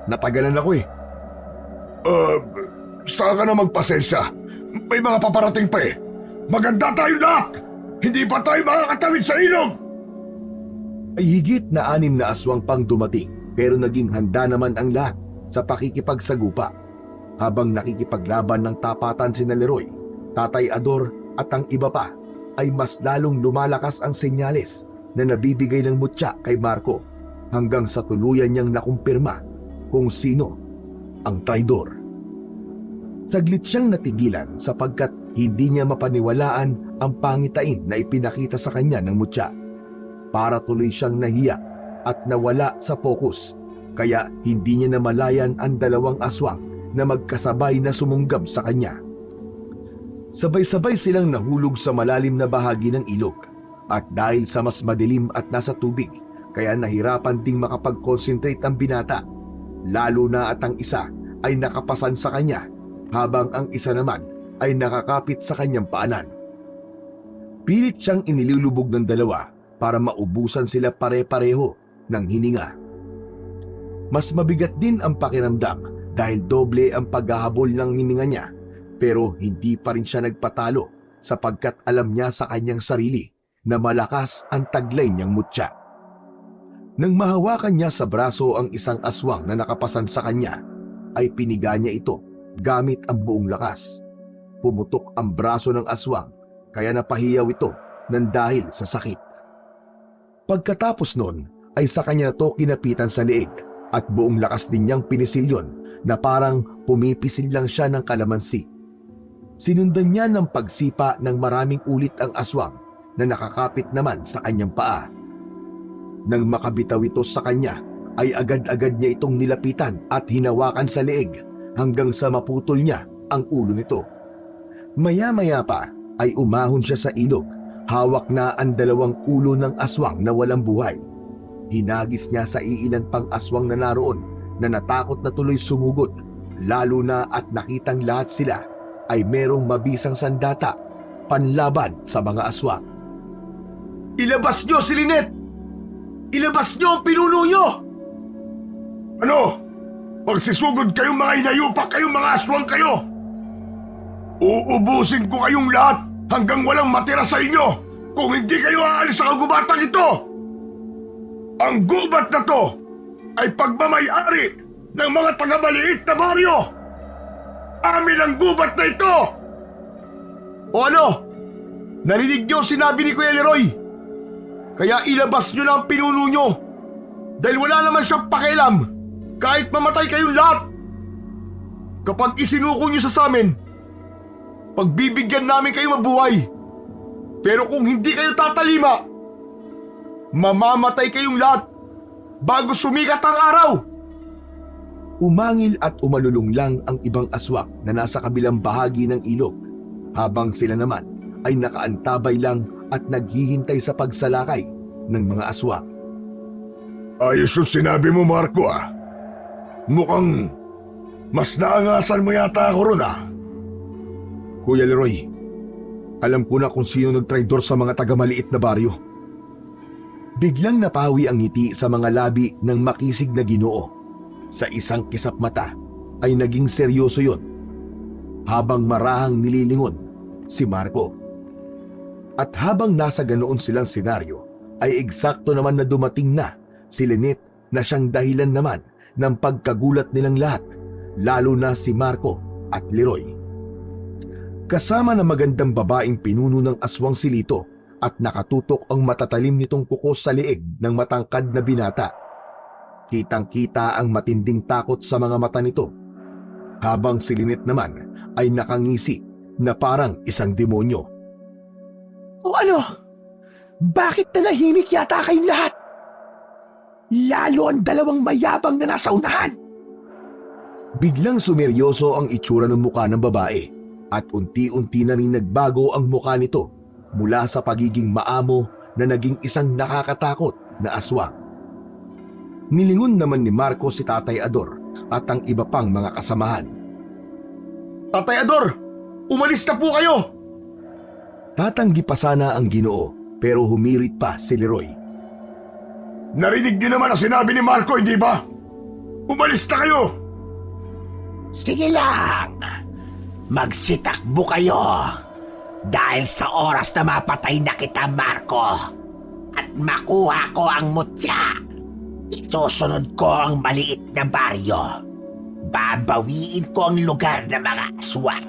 Natagalan ako eh. Saka ka na magpasensya. May mga paparating pa eh. Maganda tayo lahat! Hindi pa tayo makakatawid sa ilog! Ay higit na 6 na aswang pang dumating, pero naging handa naman ang lahat sa pakikipagsagupa. Habang nakikipaglaban ng tapatan sina Leroy, Tatay Ador at ang iba pa, ay mas lalong lumalakas ang senyales na nabibigay ng mutya kay Marco hanggang sa tuluyan niyang nakumpirma kung sino ang traidor. Saglit siyang natigilan sapagkat hindi niya mapaniwalaan ang pangitain na ipinakita sa kanya ng mutya. Para tuloy siyang nahiya at nawala sa focus, kaya hindi niya namalayan ang dalawang aswang na magkasabay na sumunggab sa kanya. Sabay-sabay silang nahulog sa malalim na bahagi ng ilog, at dahil sa mas madilim at nasa tubig, kaya nahirapan ding makapag-concentrate ang binata, lalo na at ang isa ay nakapasan sa kanya habang ang isa naman ay nakakapit sa kanyang paanan. Pilit siyang inilulubog ng dalawa para maubusan sila pare-pareho ng hininga. Mas mabigat din ang pakiramdam dahil doble ang paghahabol ng hininga niya, pero hindi pa rin siya nagpatalo sapagkat alam niya sa kanyang sarili na malakas ang taglay niyang mutya. Nang mahawakan niya sa braso ang isang aswang na nakapasan sa kanya, ay piniga niya ito gamit ang buong lakas. pumutok ang braso ng aswang kaya napahiyaw ito ng dahil sa sakit. Pagkatapos nun ay sa kanya to kinapitan sa leeg at buong lakas din niyang pinisilyon na parang pumipisil lang siya ng kalamansi. Sinundan niya ng pagsipa ng maraming ulit ang aswang na nakakapit naman sa kanyang paa. Nang makabitaw ito sa kanya, ay agad-agad niya itong nilapitan at hinawakan sa leeg hanggang sa maputol niya ang ulo nito. Maya-maya pa ay umahon siya sa ilog, hawak na ang dalawang ulo ng aswang na walang buhay. Hinagis niya sa iilan pang aswang na naroon na natakot na tuloy sumugod, lalo na at nakitang lahat sila ay merong mabisang sandata panlaban sa mga aswang. Ilabas nyo si Lynette! Ilabas nyo ang pinuno nyo! Ano? Magsisugod kayong mga inayupak kayong mga aswang kayo! Uubusin ko kayong lahat hanggang walang matira sa inyo kung hindi kayo aalis sa kagubatang ito! Ang gubat na to ay pagmamayari ng mga taga-maliit na baryo! Amin ang gubat na ito! O ano? Narinig niyo sinabi ni Kuya Leroy? Kaya ilabas niyo na ang pinuno niyo dahil wala naman siyang pakialam kahit mamatay kayong lahat. Kapag isinuko niyo sa amin, pagbibigyan namin kayo mabuhay. Pero kung hindi kayo tatalima, mamamatay kayong lahat bago sumikat ang araw. Umangil at umalulong lang ang ibang aswang na nasa kabilang bahagi ng ilog, habang sila naman ay nakaantabay lang at naghihintay sa pagsalakay ng mga aswang. Ayos yung sinabi mo, Marco, ah. Mukhang mas naangasan mo yata ako ron, ah. Kuya Leroy, alam ko na kung sino nagtraidor sa mga taga-maliit na baryo. Biglang napawi ang ngiti sa mga labi ng makisig na Ginoo. Sa isang kisap mata ay naging seryoso yon, habang marahang nililingon si Marco. At habang nasa ganoon silang senaryo, ay eksakto naman na dumating na si Lynette na siyang dahilan naman ng pagkagulat nilang lahat, lalo na si Marco at Leroy. Kasama na magandang babaeng pinuno ng aswang si Lito at nakatutok ang matatalim nitong kuko sa leeg ng matangkad na binata. Kitang-kita ang matinding takot sa mga mata nito, habang si Lynette naman ay nakangisi na parang isang demonyo. O ano? Bakit nanahimik yata kayong lahat? Lalo ang dalawang mayabang na nasa unahan. Biglang sumeryoso ang itsura ng muka ng babae at unti-unti na rin nagbago ang muka nito mula sa pagiging maamo na naging isang nakakatakot na aswang. Nilingon naman ni Marco si Tatay Ador at ang iba pang mga kasamahan. Tatay Ador, umalis na po kayo! Tatanggi pa sana ang Ginoo pero humirit pa si Leroy. Narinig niyo naman ang sinabi ni Marco, hindi ba? Umalis na kayo! Sige lang, magsitakbo kayo dahil sa oras na mapatay na kita, Marco, at makuha ko ang mutya. Isusunod ko ang maliit na baryo. Babawiin ko ang lugar ng mga aswang.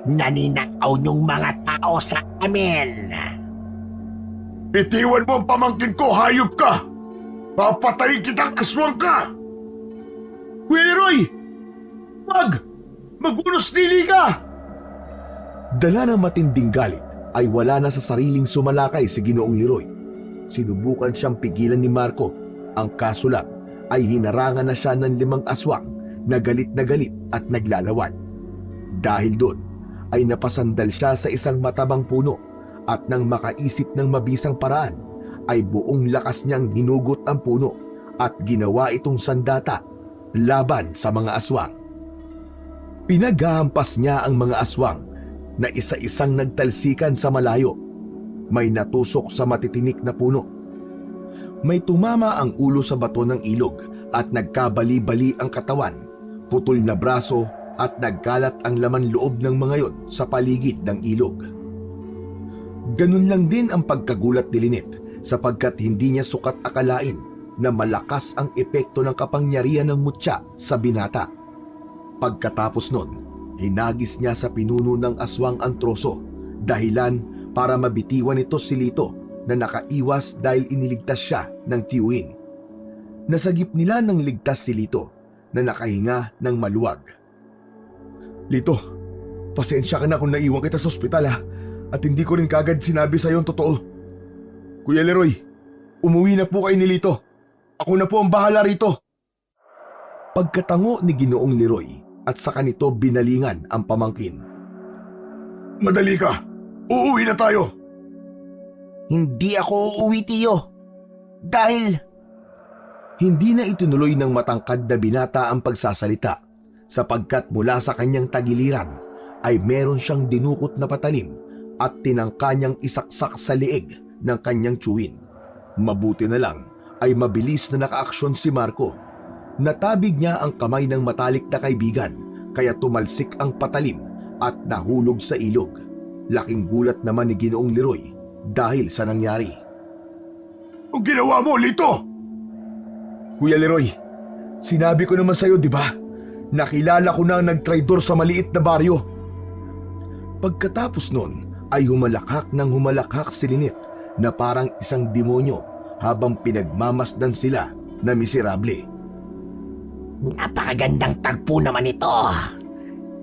Naninakaw niyong mga tao sa amin. Itiwan mo ang pamangkin ko, hayop ka! Papatayin kitang aswang ka! Kuya Leroy! Magunos dili ka! Dala ng matinding galit ay wala na sa sariling sumalakay si Ginoong Leroy. Sinubukan siyang pigilan ni Marco. Ang kaso lang ay hinarangan na siya ng 5 aswang na galit at naglalawan. Dahil doon ay napasandal siya sa isang matabang puno at nang makaisip ng mabisang paraan ay buong lakas niyang hinugot ang puno at ginawa itong sandata laban sa mga aswang. Pinaghahampas niya ang mga aswang na isa-isang nagtalsikan sa malayo. May natusok sa matitinik na puno. May tumama ang ulo sa bato ng ilog at nagkabali-bali ang katawan, putol na braso at nagkalat ang laman loob ng mga yon sa paligid ng ilog. Ganun lang din ang pagkagulat ni Lynette sapagkat hindi niya sukat akalain na malakas ang epekto ng kapangyarihan ng mutya sa binata. Pagkatapos nun, Hinagis niya sa pinuno ng aswang ang troso, dahilan para mabitiwan nito si Lito na nakaiwas dahil iniligtas siya ng tiyuhin. Nasagip nila ng ligtas si Lito na nakahinga ng maluwag. Lito, pasensya ka na kung naiwan kita sa ospital at hindi ko rin kagad sinabi sa iyo ang totoo. Kuya Leroy, umuwi na po kayo ni Lito. Ako na po ang bahala rito. Pagkatango ni Ginoong Leroy at sa kanito binalingan ang pamangkin. Madali ka! Uuwi na tayo! Hindi ako uuwi, tiyo. Dahil Hindi na itinuloy ng matangkad na binata ang pagsasalita sapagkat mula sa kanyang tagiliran ay meron siyang dinukot na patalim at tinangka niyang isaksak sa liig ng kanyang tiyuhin. Mabuti na lang ay mabilis na nakaaksyon si Marco. Natabig niya ang kamay ng matalik na kaibigan kaya tumalsik ang patalim at nahulog sa ilog. Laking gulat naman ni Ginoong Leroy dahil sa nangyari. Ang ginawa mo, Lito! Kuya Leroy, sinabi ko naman sa'yo, di ba? Nakilala ko na ang nagtraidor sa maliit na baryo. Pagkatapos nun ay humalakhak si Lynette na parang isang demonyo habang pinagmamasdan sila na miserable. Napakagandang tagpo naman ito.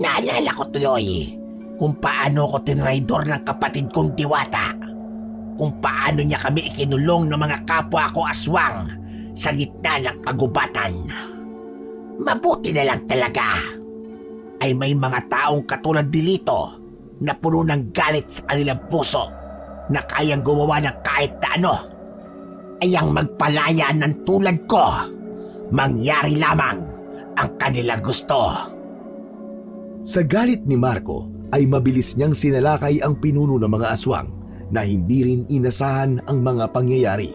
Naalala ko tuloy kung paano ko tinraidor ng kapatid kong Diwata. Kung paano niya kami ikinulong ng mga kapwa ko aswang sa gitna ng kagubatan. Mabuti na lang talaga ay may mga taong katulad ni Lito na puno ng galit sa kanilang puso na kayang gumawa ng kahit na ano ay ang magpalaya ng tulad ko. Mangyari lamang ang kanilang gusto. Sa galit ni Marco ay mabilis niyang sinalakay ang pinuno ng mga aswang na hindi rin inasahan ang mga pangyayari.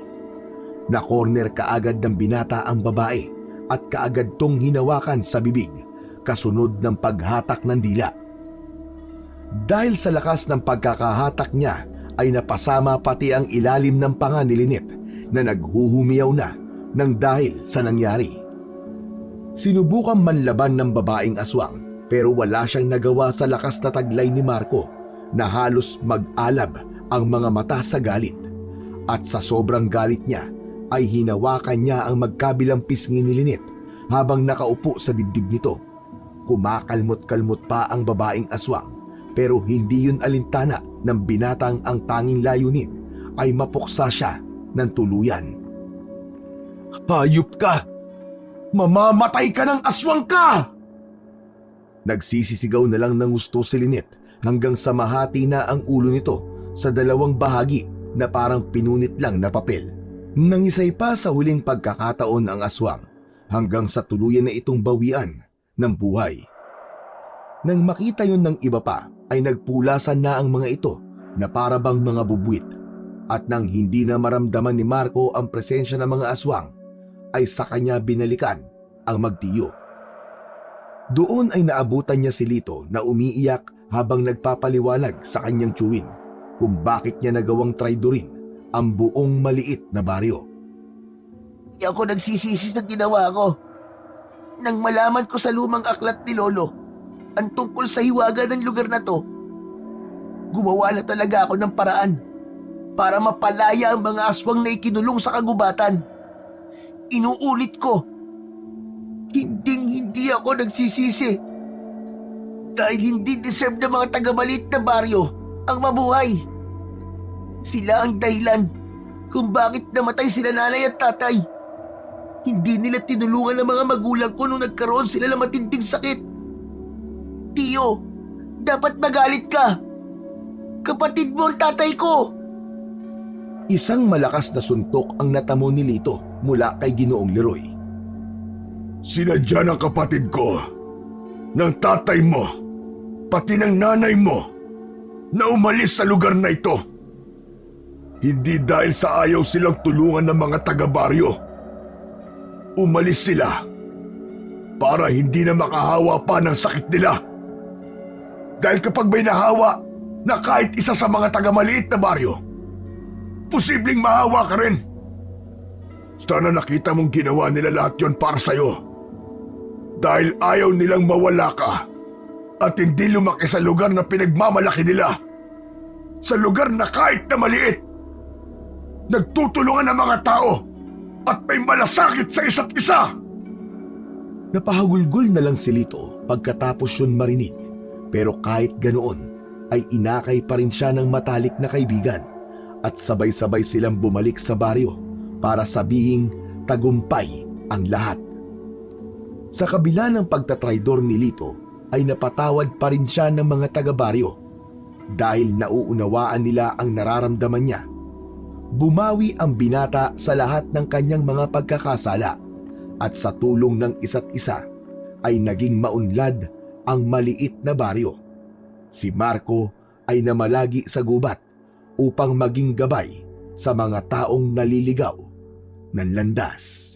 Na-corner kaagad ng binata ang babae at kaagad tong hinawakan sa bibig kasunod ng paghatak ng dila. Dahil sa lakas ng pagkakahatak niya ay napasama pati ang ilalim ng panga ni Lynette na naghuhumiyaw na ng dahil sa nangyari. Sinubukan manlaban ng babaeng aswang pero wala siyang nagawa sa lakas na taglay ni Marco na halos mag-alab ang mga mata sa galit. At sa sobrang galit niya ay hinawakan niya ang magkabilang pisngi ni Lynette habang nakaupo sa dibdib nito. Kumakalmot-kalmot pa ang babaeng aswang pero hindi yun alintana ng binatang ang tanging layunin ay mapuksa siya ng tuluyan. Hayop ka! Mamamatay ka ng aswang ka! Nagsisisigaw na lang ng gusto si Lynette hanggang sa mahati na ang ulo nito sa dalawang bahagi na parang pinunit lang na papel. Nangisay pa sa huling pagkakataon ang aswang hanggang sa tuluyan na itong bawian ng buhay. Nang makita yun ng iba pa ay nagpulasan na ang mga ito na para bang mga bubwit. At nang hindi na maramdaman ni Marco ang presensya ng mga aswang ay sa kanya binalikan ang magtiyo. Doon ay naabutan niya si Lito na umiiyak habang nagpapaliwanag sa kanyang tiyuhin kung bakit niya nagawang traidorin ang buong maliit na baryo. Di ako nagsisisi sa ginawa ko. Nang malaman ko sa lumang aklat ni Lolo ang tungkol sa hiwaga ng lugar na to, gumawa na talaga ako ng paraan para mapalaya ang mga aswang na ikinulong sa kagubatan. Inuulit ko, hindi ako nagsisisi. Dahil hindi deserve ng mga taga-maliit na baryo ang mabuhay. Sila ang dahilan kung bakit namatay sila nanay at tatay. Hindi nila tinulungan ang mga magulang ko nung nagkaroon sila ng matinding sakit. Tiyo, dapat magalit ka. Kapatid mo ang tatay ko. Isang malakas na suntok ang natamo ni Lito mula kay Ginoong Leroy. Sinadya ng kapatid ko, ng tatay mo, pati ng nanay mo, na umalis sa lugar na ito. Hindi dahil sa ayaw silang tulungan ng mga taga-baryo. Umalis sila para hindi na makahawa pa ng sakit nila. Dahil kapag may nahawa na kahit isa sa mga taga-maliit na baryo, posibleng mahawa ka rin. Sana nakita mong ginawa nila lahat yon para sa'yo. Dahil ayaw nilang mawala ka At hindi lumaki sa lugar na pinagmamalaki nila. Sa lugar na kahit na maliit, nagtutulungan ang mga tao at may malasakit sa isa't isa. Napahagulgol na lang si Lito pagkatapos yun marinig, pero kahit ganoon ay inakay pa rin siya ng matalik na kaibigan at sabay-sabay silang bumalik sa baryo para sabihing tagumpay ang lahat. Sa kabila ng pagtatraidor ni Lito ay napatawad pa rin siya ng mga taga-baryo dahil nauunawaan nila ang nararamdaman niya. Bumawi ang binata sa lahat ng kanyang mga pagkakasala at sa tulong ng isa't isa ay naging maunlad ang maliit na baryo. Si Marco ay namalagi sa gubat upang maging gabay sa mga taong naliligaw ng landas.